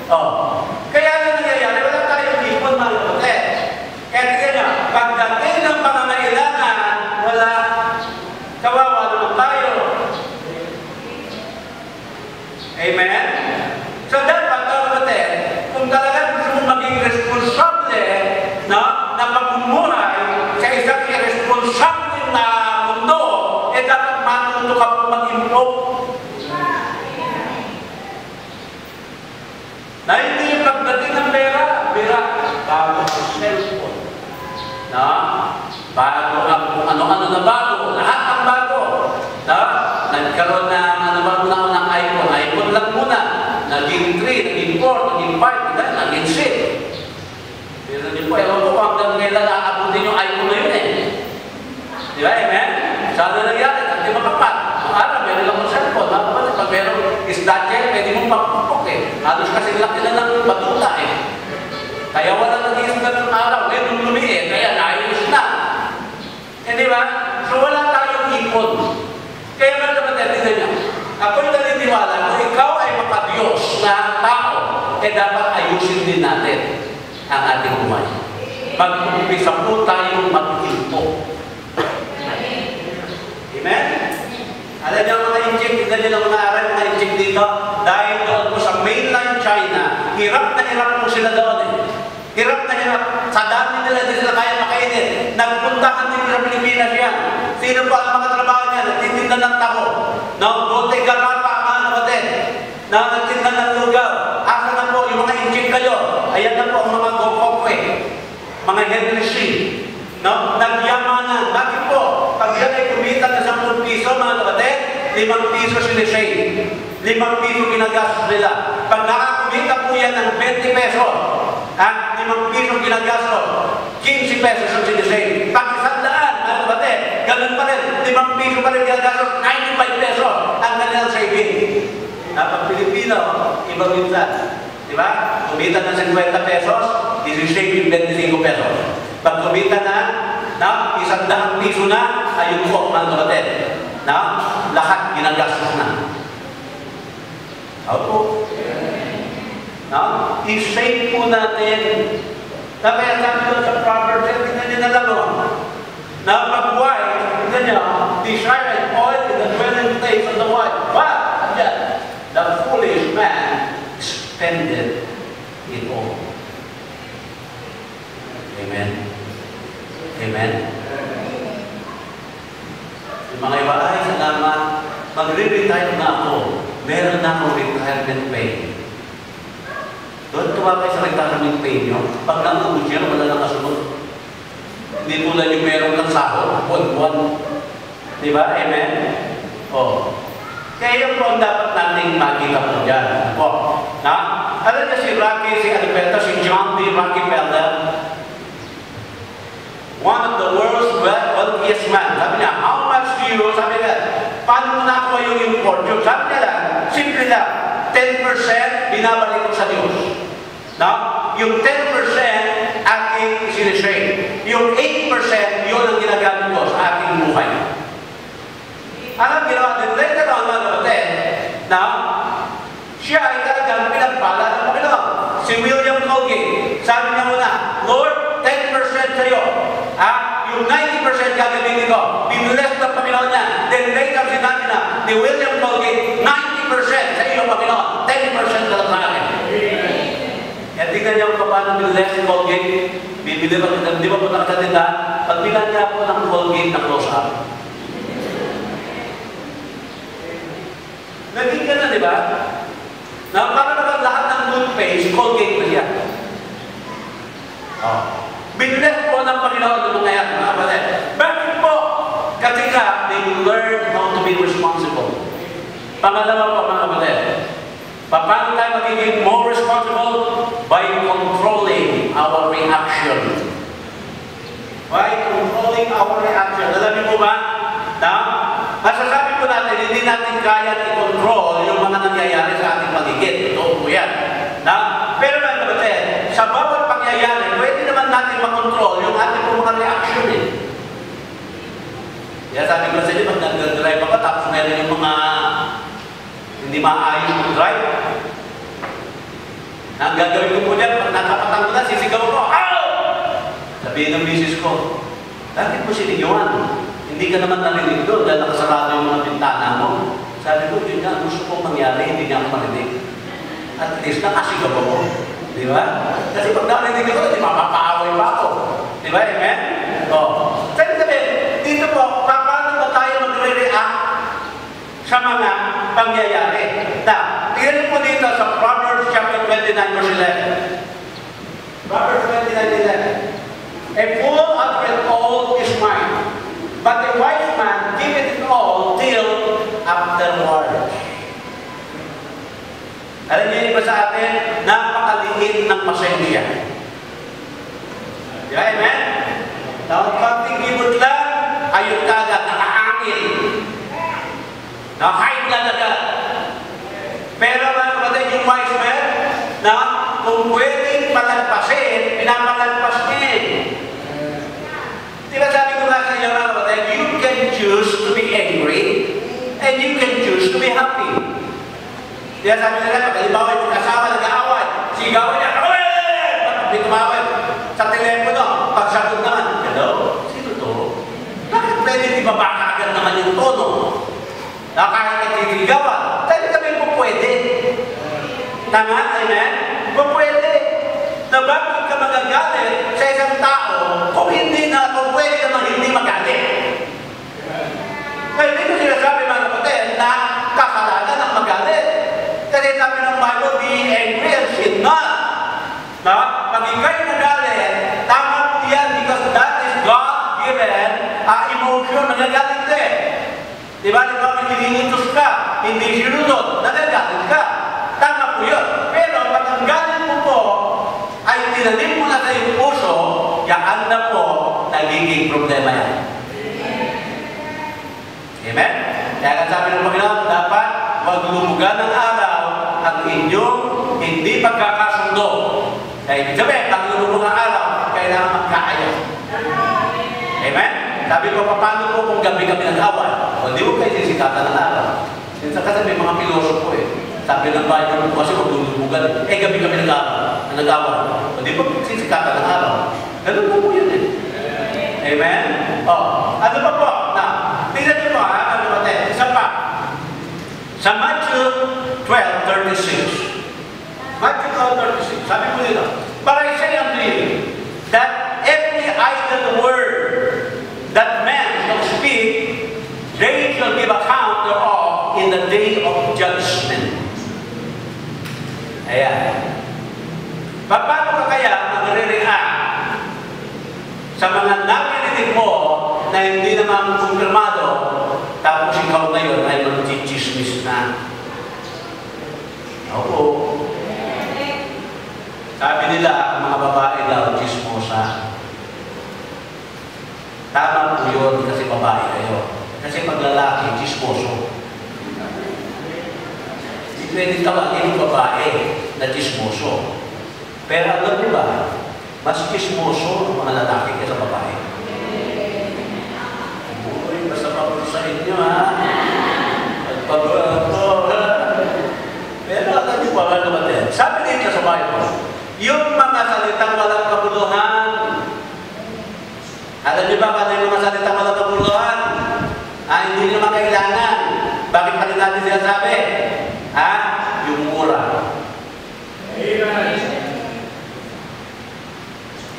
A: Oh. Kaya na nangyayari, wala tayong ipon, mga kapatid. Kaya tingnan niya, pagdating ng pangangailangan, wala, kawawa naman tayo. Amen? So dapat, mga kapatid, kung talagang gusto mong maging responsable, no, na pagmumuhay sa isang irresponsable na mundo, eh dapat matuto ka po mag-improve. Na hindi yung pagdating ng pera, bago sa cellphone. Na, bago ang kung ano-ano na bago, lahat ang bago. Na, nagkaroon na ng iPhone. iPhone lang muna. Naging 3, naging 4, naging 5, naging 6. Pero hindi po, ewan ko hanggang ngayon naabutin yung iPhone na yun eh. Di ba, amen? Sana nangyari, hindi makapat. Ang araw, meron lang ng cellphone. Pag meron isdadya, pwede mong magpupok eh. Halos kasi laki na ng batuta eh. Kaya wala nag-iisda ng araw. Ngayon lumiit, kaya naayos na. Eh di ba? So wala tayong ipon. Kaya mga kapatid, tignan niya. Ako'y naniniwala, kung ikaw ay makadiyos na tao, eh dapat ayusin din natin ang ating buhay. Mag-umpisa po tayong mag-impo. Amen? Alam niyo mga injik, tignan niyo ng mga aral, mga injik dito, dahil doon po sa mainland China, hirap na hirap po sila doon eh. Hirap na hirap. Sa dami nila, hindi sila kaya makainin. Nagpuntahan din sa Pilipinas yan. Sino pa ang mga trabaho niya? Nagtitinda ng taho. No? Bote garapa, mga kapatid. Na nagtinda ng lugaw. Asa na po yung mga injik kayo? Ayan na po ang mga gopokwe. Mga Henry. No? Nagyamanan. Bakit po? Pag yan ay kumita na 10 piso, mga kapatid, 5 piso sinisave. 5 piso ginagastos nila. Pag nakakumita po yan ng 20 pesos, at 5 piso ginagastos, 15 pesos ang sinisave. Pag 100, mga kapatid, ganun pa rin, 5 piso pa rin ginagastos, 95 pesos ang kanilang saving. Pag Pilipino, iba minsan. Diba? Kumita na 50 pesos, isi-save yung 25 pesos. Pag kumita na 100 piso na, ayun po, mga kapatid. Lahat ginagastos na. Opo. I-save po natin. Kaya sabi doon sa Proverbs, tingnan niyo na lang na pag-wise, tingnan niyo, desire and oil in the dwelling place of the wise. But, the foolish man spendeth it all. Amen. Amen. Yung mga iba, ay, salamat. Magre-retire na ako. Meron na akong retirement pay. Doon tumabay sa retirement pay nyo. Pag naubos yan, wala lang kasunod. Hindi tulad yung meron ng sahod, buwan-buwan. Diba? Amen? Oh. Kaya yun po ang dapat nating makita po dyan. Alam niya si Rocky, si Alberto, si John D. Rockefeller, one of the world's wealthiest man. Sabi niya, how much do you, sabi niya, paano mo nakuha yung fortune? Sabi niya lang, simple lang, 10% binabalik ko sa Diyos. Yung 10% aking sinisave. Yung 8% yun ang ginagamit ko sa aking buhay. Alam ginawa din, later on, mga kapatid, siya ay talagang pinagpala ng Panginoon. Si William Colgate, sabi niya muna, Lord, 10% sa'yo. Yung 90% gagamitin ko. Binuless ng Panginoon niya. Then later, sinabi na, ni William Colgate, 90% sa iyo, Panginoon. 10% na lang sa akin. Kaya tingnan niya kung paano binuless si Colgate. Bibili pa, di ba po nakatanda? Pag bilan niya po ng Colgate na close-up. Naging gano'n, di ba? Na para naman lahat ng toothpaste, Colgate na siya. Binuless po ng Panginoon ng mga yan, mga kapatid. Bakit po? Kasi nga, they learn how to be responsible. Pangalawa po, mga kapatid, Paano tayo magiging more responsible? By controlling our reaction. By controlling our reaction. Alam niyo po ba? Masasabi po natin, hindi natin kaya i-control yung mga nangyayari sa ating paligid. Ito po yan. Pero mga kapatid, sa bawat pangyayari, pwede naman natin makontrol yung ating mga reaction eh. Kaya sabi ko sa inyo, pag nag-drive ako, tapos meron yung mga hindi maayos mag-drive. Ang gagawin ko po dyan, pag nakapatang ko na, sisigaw ko, "Ow!" Sabihin ng misis ko, "Bakit mo sinigawan? Hindi ka naman narinig doon dahil nakasarado yung mga bintana mo." Sabi ko, yun nga, gusto kong mangyari, hindi niya ako marinig. At least nakasigaw ako. Di ba? Kasi pag narinig ako, di mapapaaway pa ako. Di ba? Amen? Sabi, dito po, paano ba tayo magre-react sa mga pangyayari? Tingnan po dito sa Proverbs chapter 29, verse 11. Proverbs 29:11. A fool uttereth all his mind, but a wise man giveth it all till afterwards. Alam niyo ba sa atin, napakaliit ng pasensya. Di ba, amen? Konting libot lang, ayun ka agad, nakahangin. Hide na agad. Pero mga kapatid, yung wise man, na kung pwedeng palagpasin, pinapalagpas niya. Diba sabi ko nga sa inyo mga kapatid, you can choose to be angry, and you can choose to be happy. Diba sabi nila, pag halimbawa yung kasama nag-aaway, sigawan niya, hindi tumawag sa telepono, pagsagot naman, hello? Sino to? Bakit pwede di ba baka agad naman yung tono? Kahit nagtitigawan, dahil kami po pwede. Tama, amen? Po pwede. Na bakit ka magagalit sa isang tao kung pwede naman hindi magalit? Kaya dito sinasabi mga kapatid na kasalanan ang magalit. Kasi sabi ng Bible, be angry and sin not. Pag ikaw'y nagalit, tama po yan because that is God-given emotion, nagagalit ka eh. Diba, may nilinutos ka, hindi sinunod, nagagalit ka. Tama po yun. Pero pag ang galit mo po ay tinanim mo na sa iyong puso, yaan na po nagiging problema yan. Amen? Kaya ang sabi ng Panginoon, dapat maglumugan ng araw ang inyong hindi pagkakasundo. Kaya ibig sabihin, paglulubog ang araw, kailangan magkaayos. Amen? Sabi ko, paano po kung gabi-gabi nag-away? O di mo kayo sisikatan ng araw. Minsan kasi may mga pilosopo eh. Sabi ng Bible po kasi maglulubugan. Gabi-gabi nag-away. O di mo sisikatan ng araw. Ganun po yun eh. Amen? Ano pa po? Tingnan niyo po ha, ano ba tayo? Isa pa. Sa Matthew 12:36. Matthew 12:36. Sabi ko dito, but I say unto you, that every idle word that man shall speak, they shall give account thereof in the day of judgment. Ayan. Paano ka kaya magre-react sa mga narinig mo na hindi naman kumpirmado, tapos ikaw ngayon ay mag-chismis na? Oo. Sabi nila, ang mga babae daw, chismosa. Tama po yun kasi babae kayo. Kasi pag lalaki, chismoso. Hindi pwede tawagin yung babae na chismoso. Pero alam niyo ba, mas chismoso ang mga lalaki kaysa babae. Uy, basta pa sa inyo ha. Pagpabato ha. Pero alam niyo ba, mga kapatid, sabi dito sa Bible, yung mga salitang walang kabuluhan, alam niyo ba kung ano yung mga salitang walang kabuluhan? Hindi nyo naman kailangan. Bakit pa rin natin sinasabi? Yung mura. Amen?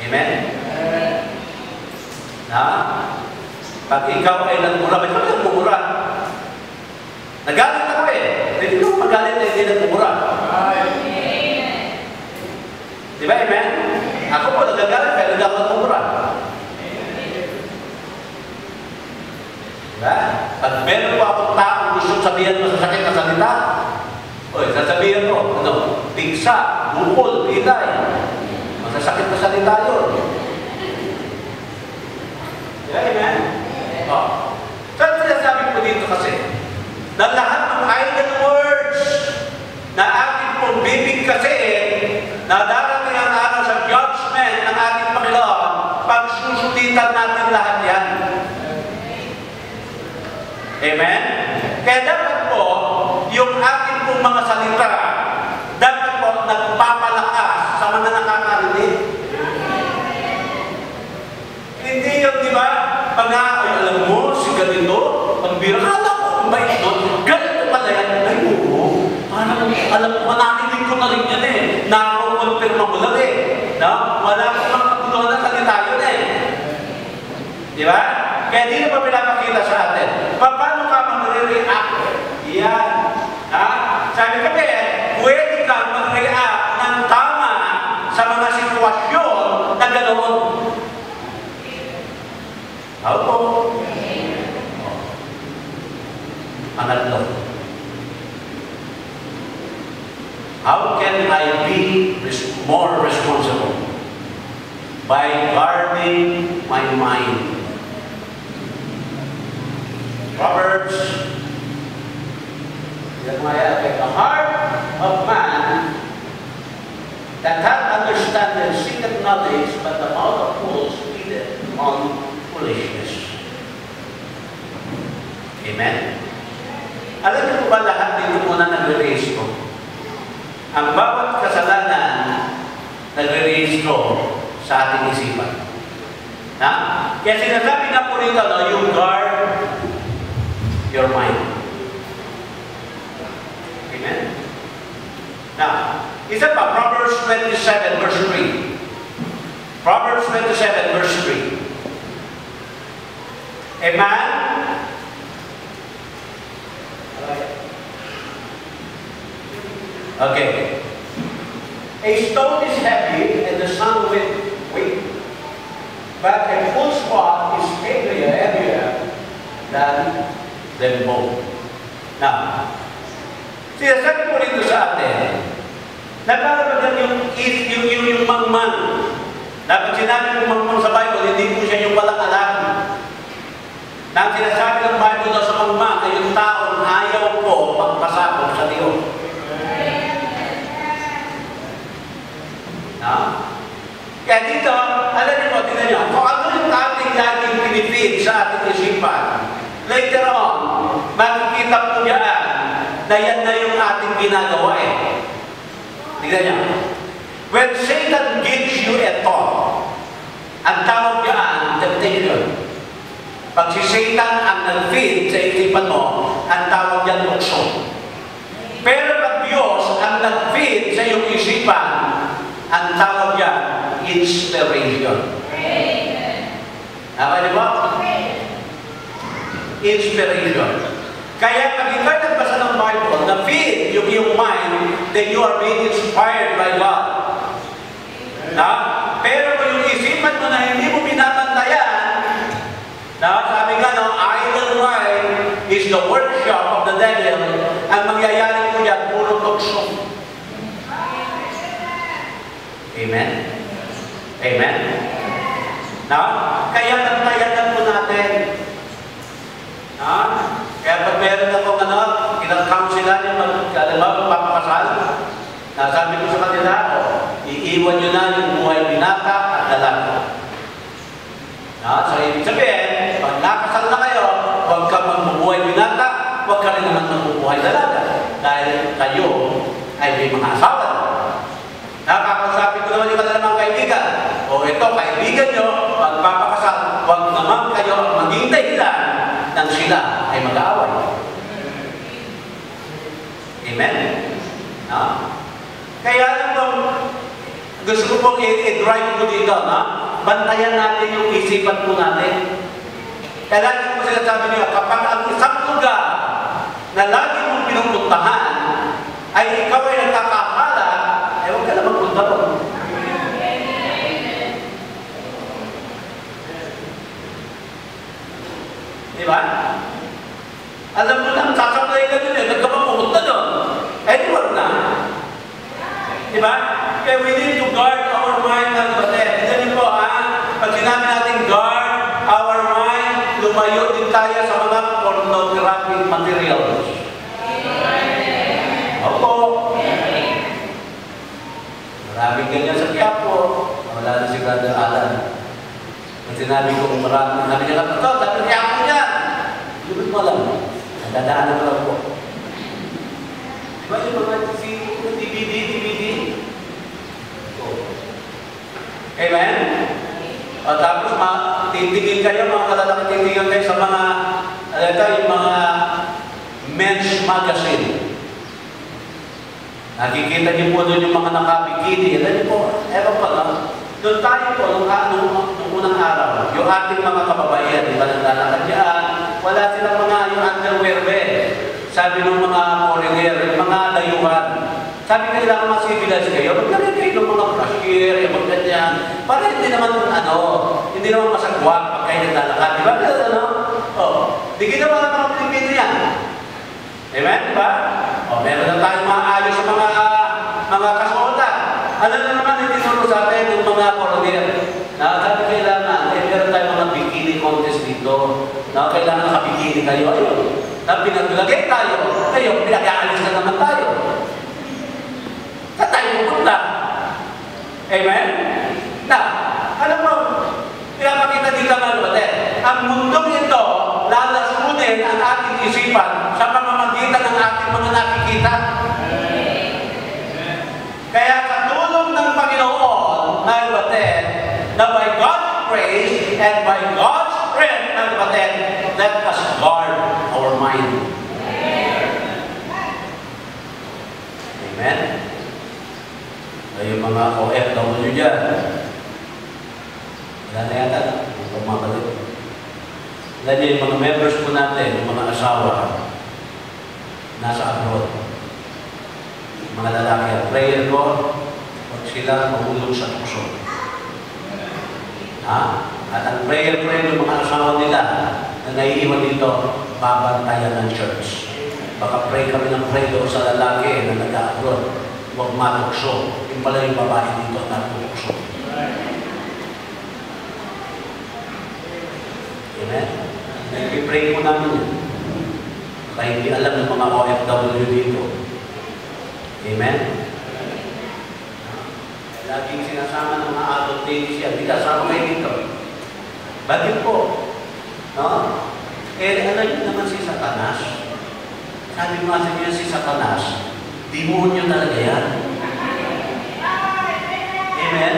A: Amen? Pag ikaw ay nagmura, ba't kami nagmumura? Nagalit ako eh. Hindi ko magalit na hindi nagmumura. Di ba, amen? Ako po nagagalit pero hindi ako nagmumura. Diba? Pag meron po akong taong gusto sabihan masasakit na salita, sasabihan ko. bisa, bukol, pilay. Masasakit na salita yun. Yeah, amen? Oh. Saan sinasabi ko dito kasi? Na lahat ng idle words na ating pong bibig kasi na darating ang araw sa judgment ng ating Panginoon, pagsusulitan natin lahat yan. Amen? Kaya dapat po, yung ating pong mga salita, dapat po nagpapalakas sa mga nakakarinig. Hindi yun, di ba? Pag ay, alam mo, si ganito, pag birakala ko, ang bait doon, ganito pala yan. Ay, oo. Parang, alam mo, mananinig ko na rin yan eh. Nakakonfirma mo lang eh. No? Wala akong mga katulungan na salita yun eh. Di ba? Kaya di na pa pinapakita sa atin. Paano ka mag-react? Yan. Ha? Sabi ka pwede ka mag-react ng tama sa mga sitwasyon na ganoon. Ako. Pangatlo. How can I be more responsible? By guarding my mind. Proverbs, the heart of man that hath understanding seeketh knowledge, but the mouth of fools feedeth on foolishness. Amen? Alam niyo ba lahat dito muna nagre-raise ko? Ang bawat kasalanan nagre-raise ko sa ating isipan. Ha? Kaya sinasabi na po rito, no, you guard your mind. Amen? Now, isa pa, Proverbs 27 verse 3. Proverbs 27 verse 3. A man okay. A stone is heavy and the sun with weight, but a full spot is heavier than both. Now, sinasabi ko rito sa atin, na para ba yung mangmang. Dapat sinabi ng mangmang sa Bible, hindi po siya yung walang alam. Nang sinasabi ng Bible na sa mangmang ay yung taong ayaw po magpasakop sa Diyos. No? Kaya dito, alam niyo po, tingnan niyo, kung ano yung ating laging pinipid sa ating isipan, later on, makikita po diyan na yan na yung ating ginagawa eh. Tingnan niyo. When Satan gives you a thought, ang tawag diyan, temptation. Pag si Satan ang nag-feed sa isipan mo, ang tawag diyan, tukso. Pero pag Diyos ang nag-feed sa iyong isipan, ang tawag diyan, inspiration. Tama niyo ba? Inspiration. Kaya pag ikaw nagbasa ng Bible, na-feed yung iyong mind, then you are being inspired by God. Na? Pero kung yung isipan mo na hindi mo binabantayan, na sabi nga, no, idle mind is the workshop of the devil, ang mangyayari mo yan, puro tukso. Amen? Amen? Na? Kaya nantayanan po natin. Na? Kaya pag meron akong kinag-counsela niya, magpapakasal, nasabi ko sa kanila, iiwan nyo na yung buhay binata at lalaki. So, ibig sabihin, pag nakasal na kayo, huwag ka magbubuhay binata, huwag ka rin naman magbubuhay lalaki. Dahil kayo ay may mga asawa na. Nakakausapin ko naman yung kanilang kaibigan. O ito, kaibigan nyo, magpapakasal, huwag naman kayo maging dahilan nang sila ay mag-aaway. Amen? No? Kaya lang po, gusto ko pong i-drive ko dito, no? Bantayan natin yung isipan po natin. Kaya lagi ko sinasabi niyo, kapag ang isang lugar na lagi mong pinupuntahan ay ikaw ay nagkakakala, ay huwag ka na magpunta doon. Diba? Alam mo lang, sasablay ka doon eh, nagka pumunta doon. Eh, di wag na. Kaya we need to guard our mind, mga kapatid. Tignan niyo po, ha? Pag sinabi natin guard our mind, lumayo din tayo sa mga pornographic materials. Opo. Maraming ganyan sa Quiapo. Wala na si Brother Alan. Pag sinabi ko maraming, sabi niya lang, ito, sabi niya ako yan. Lubit mo lang. Nadadaanan ko lang po. Diba yung mga DVD? Oh. Amen? O tapos titigil kayo, mga kalalaki, titigil kayo sa mga, yung mga men's magazine. Nakikita niyo po doon yung mga nakabikini. Alam niyo po, ewan pa lang, doon tayo po, nung unang araw, yung ating mga kababaihan, di ba naglalakad yan, wala silang mga yung underwear sabi ng mga foreigner, yung mga dayuhan. Sabi kailangan mga civilized kayo, maglalagay kayo ng mga cashier, yung mga ganyan, para hindi naman masagwak pag kayo naglalakad. Di ba? Ano? Oh, di ginawa ng mga Pilipino yan. Amen? Di ba? O, meron na tayong maayos sa mga kasuotan. Ano na naman yung tinuro sa atin ng mga foreigner? Na sabi kailangan, meron tayong mga bikini contest dito. Na kailangan nakabikini kayo. Ayun. Na pinaglagay tayo. Ayun, pinag-aalis na naman tayo. Saan tayo pupunta? Amen? Na, alam mo, pinapakita dito mga kapatid, ang mundong ito, lalasunin ang ating isipan sa pamamagitan ng ating mga nakikita. Kaya sa tulong ng Panginoon, mga kapatid, na by God's grace and by God's strength, mga kapatid, let us guard our mind. Amen? Yung mga OFW dyan, wala na yata, pumapalik. Wala yung mga members po natin, yung mga asawa, nasa abroad. Mga lalaki, prayer ko, huwag sila mahulog sa tukso. At ang prayer ng mga asawa nila na naiiwan dito, babantayan ng church. Baka pray kami ng pray doon sa lalaki na nag-abroad. Huwag matukso. Yung pala yung babae dito na tukso. Amen? Nag-pray po namin yan. Kaya hindi alam ng mga OFW dito. Amen? Laging sinasama ng mga adult ladies yan. Hindi kasama kayo dito. Bakit po? No? Alam niyo naman si Satanas. Sabi mo sa niya si Satanas, demonyo talaga yan. Amen?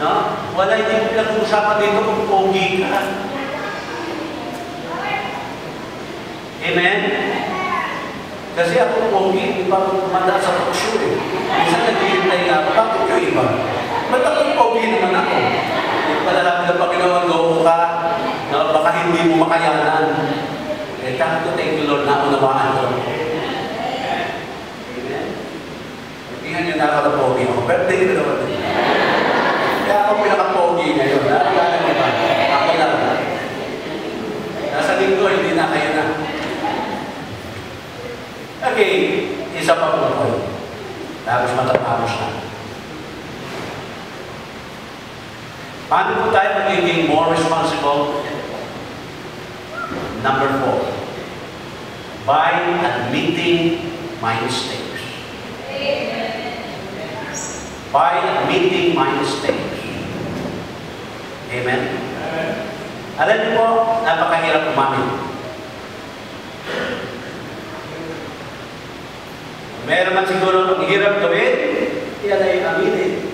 A: No? Wala hindi mo pinag-uusapan dito kung pogi ka. Amen? Kasi ako pogi, di ba kumanda sa talkshow eh. Minsan naghihintay na, bakit kayo iba? Ba't ako pogi naman ako? Palalapit ng Panginoon, loko ka, na baka hindi mo makayanan. Eh, thank you Lord, naunawaan ko. Amen? Tingnan nyo na ako na pogi ako. Birthday ko naman. Kaya ako pinaka-pogi ngayon. Nakakala nyo ba? Ako lang. Nasa linggo, hindi na kayo na. Okay, isa pa po po. Tapos matatapos na. Paano po tayo magiging more responsible? Number 4, by admitting my mistakes. By admitting my mistakes. Amen? Alam niyo po, napakahirap umamin. Meron man siguro ang hirap gawin, yan ay aminin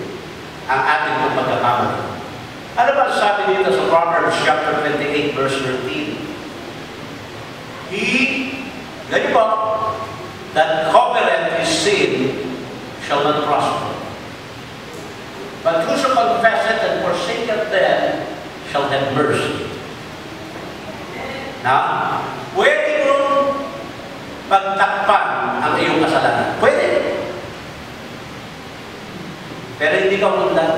A: ang ating mga pagkakamali. Ano ba sabi dito sa Proverbs chapter 28 verse 13? Ganyan po, that covereth his sin shall not prosper. But whoso confesseth and forsaketh them shall have mercy. Now, pwede mo pagtakpan ang iyong kasalanan. Pwede. Pero hindi ka mundan.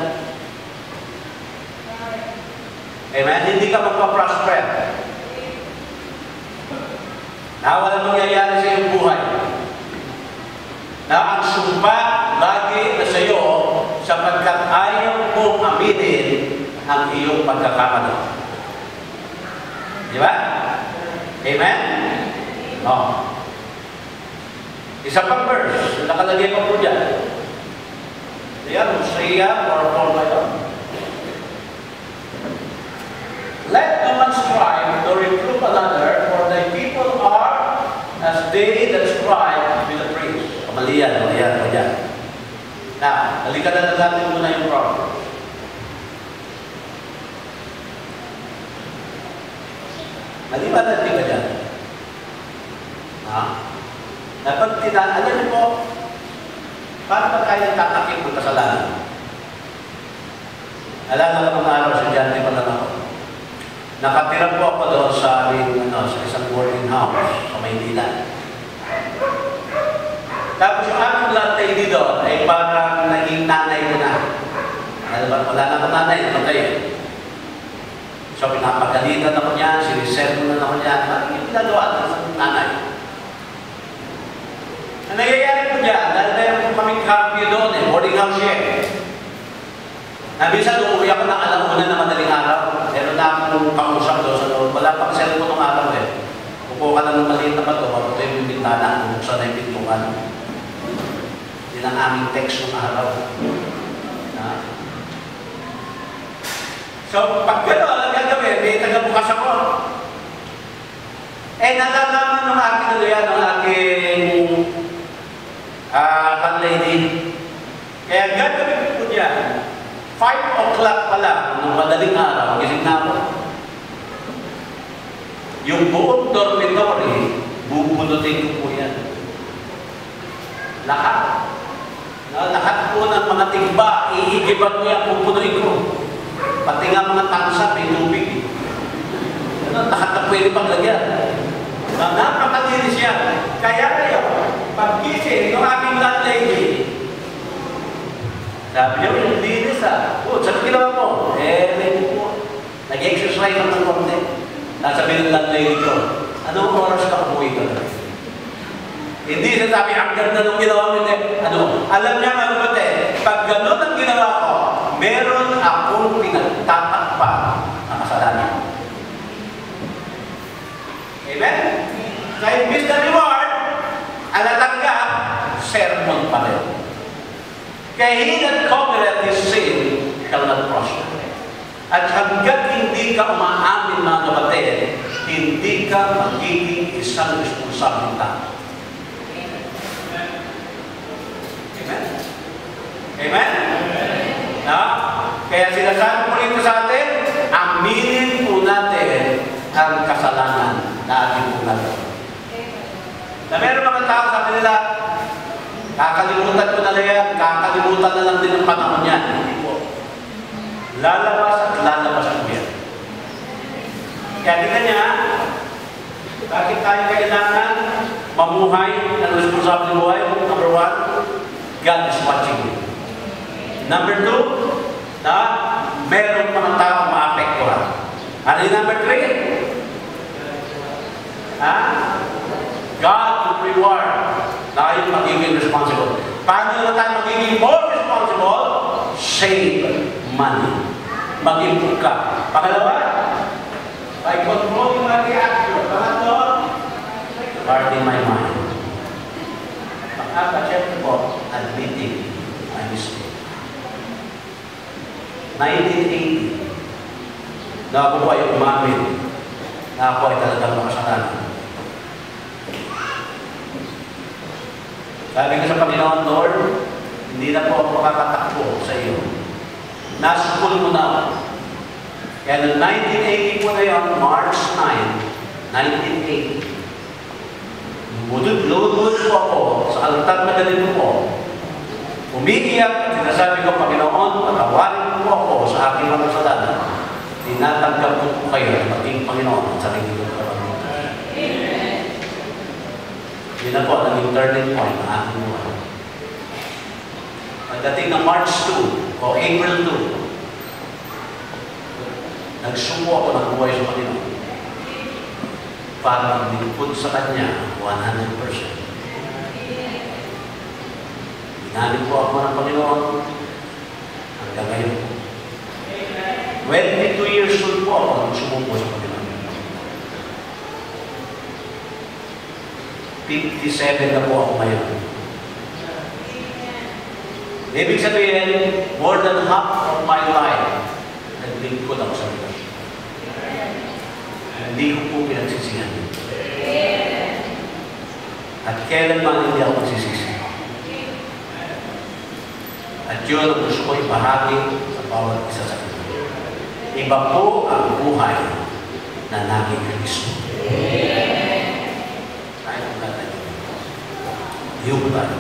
A: Amen? Hindi ka magpa-prosper. Na walang mangyayari sa iyong buhay. Na ang sumpa lagi na sa iyo sapagkat ayaw mong aminin ang iyong pagkakamali. Di ba? Amen? Oh. Isa pang verse, nakalagay pa po dyan. Ayan, Hosea 4:4 ba yun? Let no man strive nor reprove another, for thy people are as they that strive with the praise. Mali yan, mali yan. Now, halika na natin muna yung problem. Mali ba natin ka dyan? Ha? Dapat alam niyo po, paano ba tayo tatakip ng kasalanan? Alam na mga araw, estudyante pa lang ako. Nakatira po ako doon sa isang boarding house sa Maynila. Tapos yung aming landlady doon ay parang naging nanay ko na. Wala na akong nanay, namatay. So pinapagalitan ako niya, siniserve na ako niya. Ano yung ginagawa ng nanay? Ang nangyayari po dyan, dahil meron po kaming curfew doon boarding house siya. Minsan umuwi ako ng alauna na madaling araw. Meron na akong kausap doon sa loob. Wala pang cellphone ng araw Upo ka lang ng maliit na bato, mabuto yung bintana, buksan na yung pintuan. Yun ang aming text ng araw. So, pag gano'n, ang gagawin, may tagabukas ako. Nalalaman ng aking landlady. Kaya gagawin ko dyan, 5 o'clock pa lang, ng madaling araw, gising na ako. Yung buong dormitory, bubunutin ko po yan. Lahat. Lahat po ng mga tigba, iigiban ko yan, pupunuin ko. Pati nga mga tansa, may tubig. Lahat na pwede paglagyan. Napakalinis yan. Kaya kayo, pag-gising ng aming landlady, sabi niyo, yung linis saan ginawa mo? Nag-exercise lang ng konti. Nasabi ng landlady ko, anong oras ka umuwi ka? Hindi siya sabi, ang ganda nung ginawa mo. Alam niya nga ba pag gano'n ang ginawa ko, meron akong pinagtatakpa na kasalanan. Amen? Sa imbis na reward, ang natanggap, sermon pa rin. Kaya he that covereth his sin shall not prosper. At hanggat hindi ka umaamin, mga kapatid, hindi ka magiging isang responsable tao. Amen? Amen? Kaya sinasabi po rin sa atin, aminin po natin ang kasalanan na ating po natin. Na meron mga tao sa nila, kakalimutan ko na yan, kakalimutan na lang din ang panahon niya. Hindi po. Lalabas at lalabas po yan. Kaya tingnan niya, bakit tayo kailangan mamuhay ng responsable buhay? Number 1, God is watching you. Number 2, meron mga tao maapektuhan. Ano yung number 3? God will reward tayo magiging responsible. Paano na tayo magiging more responsible? Save money. Mag-improve ka. Pangalawa, by controlling my reaction. Pangatlo, guarding my mind. Pang-apat po, admitting my mistake. 1980, na ako po ay umamin na ako ay talagang makasalanan. Sabi ko sa Panginoon, Lord, hindi na po ako makakatakbo sa iyo. Nasukul mo na ako. Kaya noong 1980 po na yun, March 9, 1980, lumudod po ako sa altar na ganito po. Umiiyak, sinasabi ko, Panginoon, patawarin po ako sa aking mga kasalanan. Tinatanggap ko po kayo na maging Panginoon at sarili ko kayo. Yun na po, naging turning point ng aking buhay. Pagdating ng March 2 o April 2, nagsuko ako ng buhay sa Panginoon para maglingkod sa Kanya 100%. Ginamit po ako ng Panginoon. hanggang ngayon. 22 years old po ako nung sumuko sa Panginoon. 57 na po ako ngayon. Ibig sabihin, more than half of my life, naglingkod ako sa Diyos. Hindi ko po pinagsisihan. At kailanman hindi ako magsisisi. At yun ang gusto ko ibahagi sa bawat isa sa inyo. Iba po ang buhay na naging Kristo. Tayo ang natin. Yung tayo.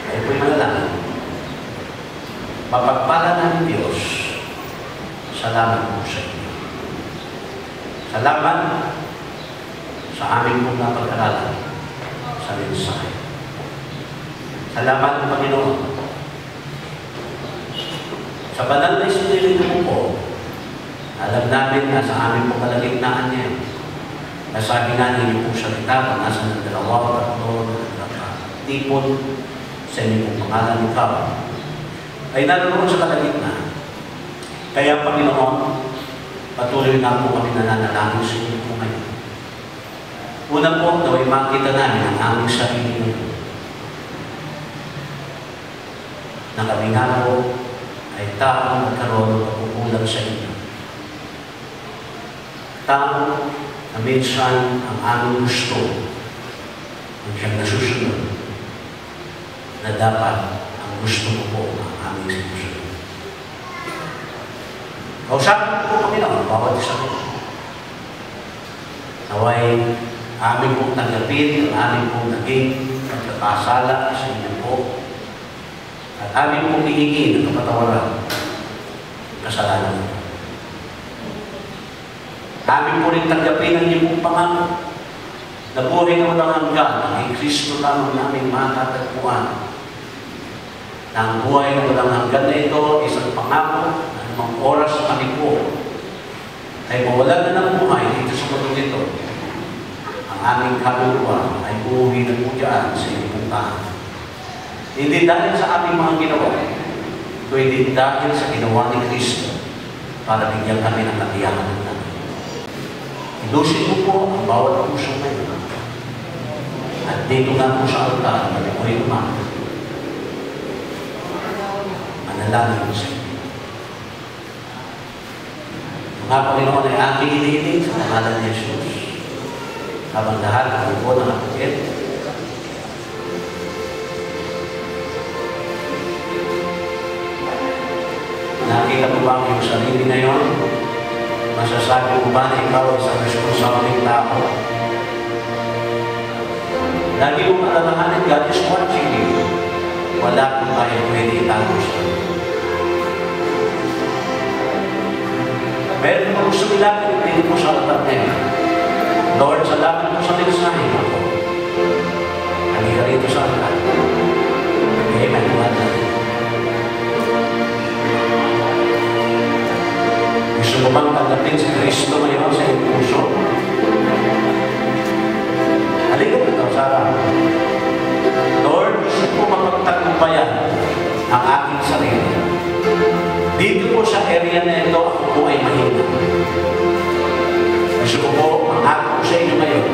A: Tayo po'y manalangin. Mapagpala ng Diyos, salamat po sa inyo. Salamat sa aming pong napag-aralan sa mensahe. Salamat, Panginoon. Sa banal na Espiritu mo po, alam namin na sa aming pong kalagitnaan niya, nasabi nga ninyo pong salita, nasa ng dalawa, tatlo, tipon sa inyong pangalan ikaw, ay naroon sa kalagitnaan. Kaya, Panginoon, patuloy na po kami nananalangin sa inyo po ngayon. Una po, naway makita namin ang aming sarili nito. Na kami nga po ay taong nagkaroon ng pagkukulang sa inyo. Taong na minsan ang aming gusto ang siyang nasusunod na dapat ang gusto mo po ang aming sinusunod. Kausapin po Panginoon, bawat isa ko. Naway aming pong tanggapin, aming pong naging pagkakasala sa inyo po. At aming pong hihingin ng kapatawaran kasalanan. Aming po rin tanggapin ang inyong pong pangako na buhay na walang hanggan ang kay Kristo lamang namin matatagpuan. Na ang buhay na walang hanggan na ito isang pangako na anumang oras kami po ay mawalan na ng buhay dito sa mundo nito. Ang aming kaluluwa ay uuwi na po dyan sa inyong tahan. Hindi dahil sa aming mga ginawa, kundi dahil sa ginawa ni Kristo para bigyan kami ng katiyakan ng namin. Ilusin mo po ang bawat puso ngayon. At dito nga po sa altar, na po yung umaga. Manalangin mo sa inyo. Mga Panginoon ay aking iniling sa pangalan ni Jesus. Habang lahat ang po ng kapatid, nakita mo ba ang iyong sarili ngayon? Masasabi mo ba na ikaw ay isang responsableng tao? Lagi mong alalahanin, God is watching you. Wala kung tayo pwede itago siya. Meron mo gusto ilapit, hindi mo sa altar na yan. Lord, salamat mo sa mensahe ako. Halika rito sa altar. Amen. Gusto mo bang tanggapin si Kristo ngayon sa iyong puso? Halika dito, Sarah. Lord, gusto ko mapagtagumpayan ang aking sarili. Dito po sa area na ito, ako po ay mahina. Gusto ko po mangako sa inyo ngayon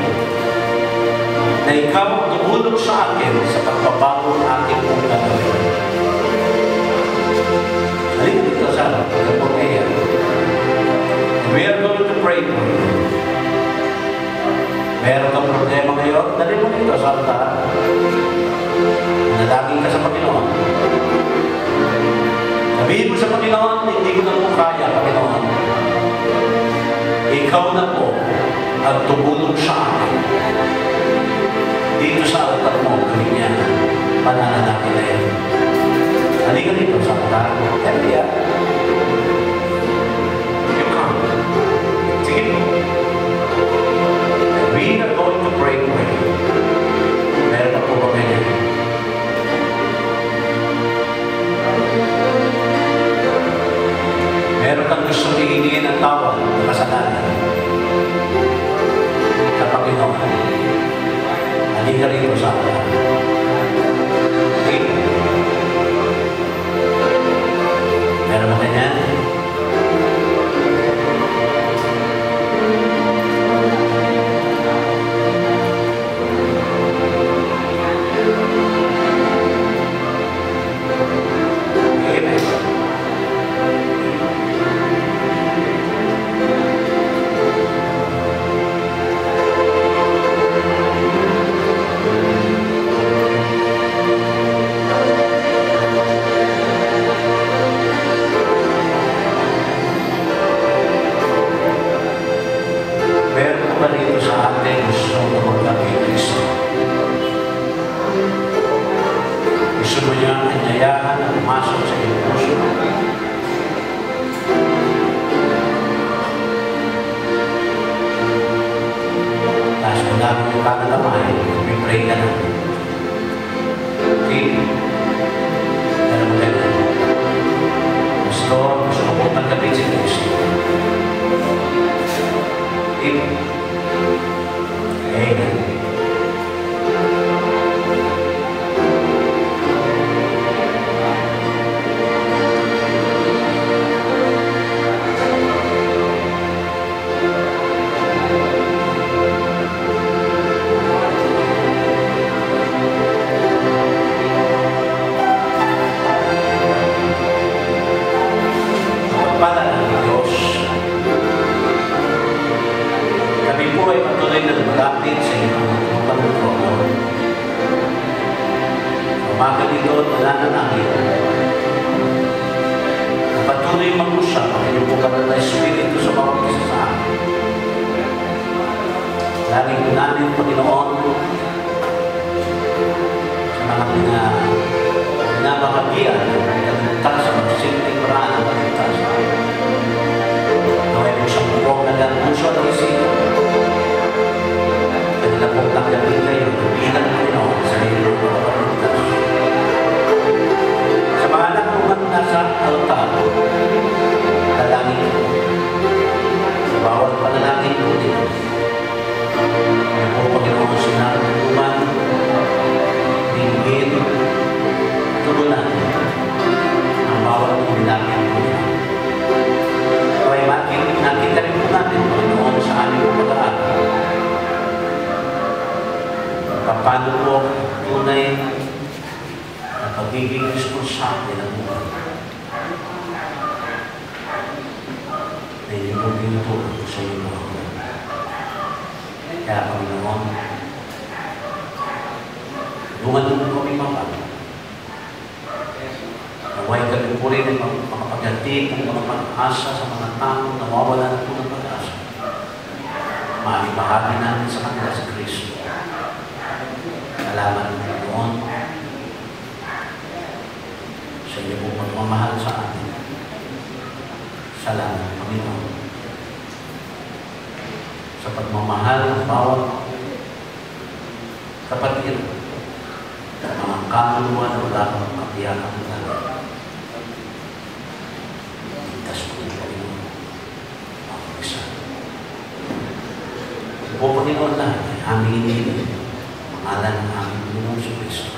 A: na ikaw tumulong sa akin sa pagbabago ng aking pong gagawin. Halika dito, Sarah. Halika po kayo. We are going to pray for you. Meron kang problema ngayon, dali mo dito sa altar. Manalangin ka sa Panginoon. Sabihin mo sa Panginoon, hindi ko na po kaya, Panginoon. Ikaw na po ang tumulong sa akin. Dito sa altar mo, gawin niya, pananalangin na yan. Halika dito sa altar. Kaya, we are going to pray for you. Meron na po ba ganyan? Meron kang gusto hihingin ng tawad ng kasalanan sa Panginoon. Halika rito sa akin. Okay? dati gusto mo magkami Kristo. Gusto mo niyang anyayahan at pumasok sa iyong puso. Tapos kung dami mo ka na lamay, pipray ka na. Okay? Alam mo ganun. Gusto mo magkami si Kristo. Amen. Malapit sa iyong pagkakulo. Umaga dito at nananangin. Patuloy mag-usap ang inyong bukalan na Espiritu sa bawat isa sa amin. Laging namin, Panginoon, sa mga pinabahagian ng kaligtas sa magsimling paraan ng kaligtas sa amin. Naway mo sa buong nagandunso at isip. Napong tanggapin kayo bilang Panginoon sa iyong mga kaligtas. Sa mga anak mo nasa altar, dalangin ko. Sa bawat panalangin ko din. Ang po Panginoon sinaluman, dinggin, tugunan ang bawat pinagin ko. Kaya nakita rin po natin, Panginoon, sa aming pag-aaral. Paano po tunay na pagiging responsable ng buhay na inyong binutulong sa inyong mga buhay. Kaya Panginoon, lumalang mo kami mapag. Naway kami po rin ang makapagdating ng mga pag-asa sa mga taong nawawala na po ng pag-asa. Maibahagi namin sa kanila sa Kristo. Salamat ng Panginoon sa iyo po pagmamahal sa atin. Salamat Panginoon sa pagmamahal ng bawat kapatid at mga kaluluwa na wala kang kapiyakan ng lahat. Ligtas po ng Panginoon ang isa. Po Panginoon lahat ay aming inilig. Alam ng aming Panginoon sa Kristo.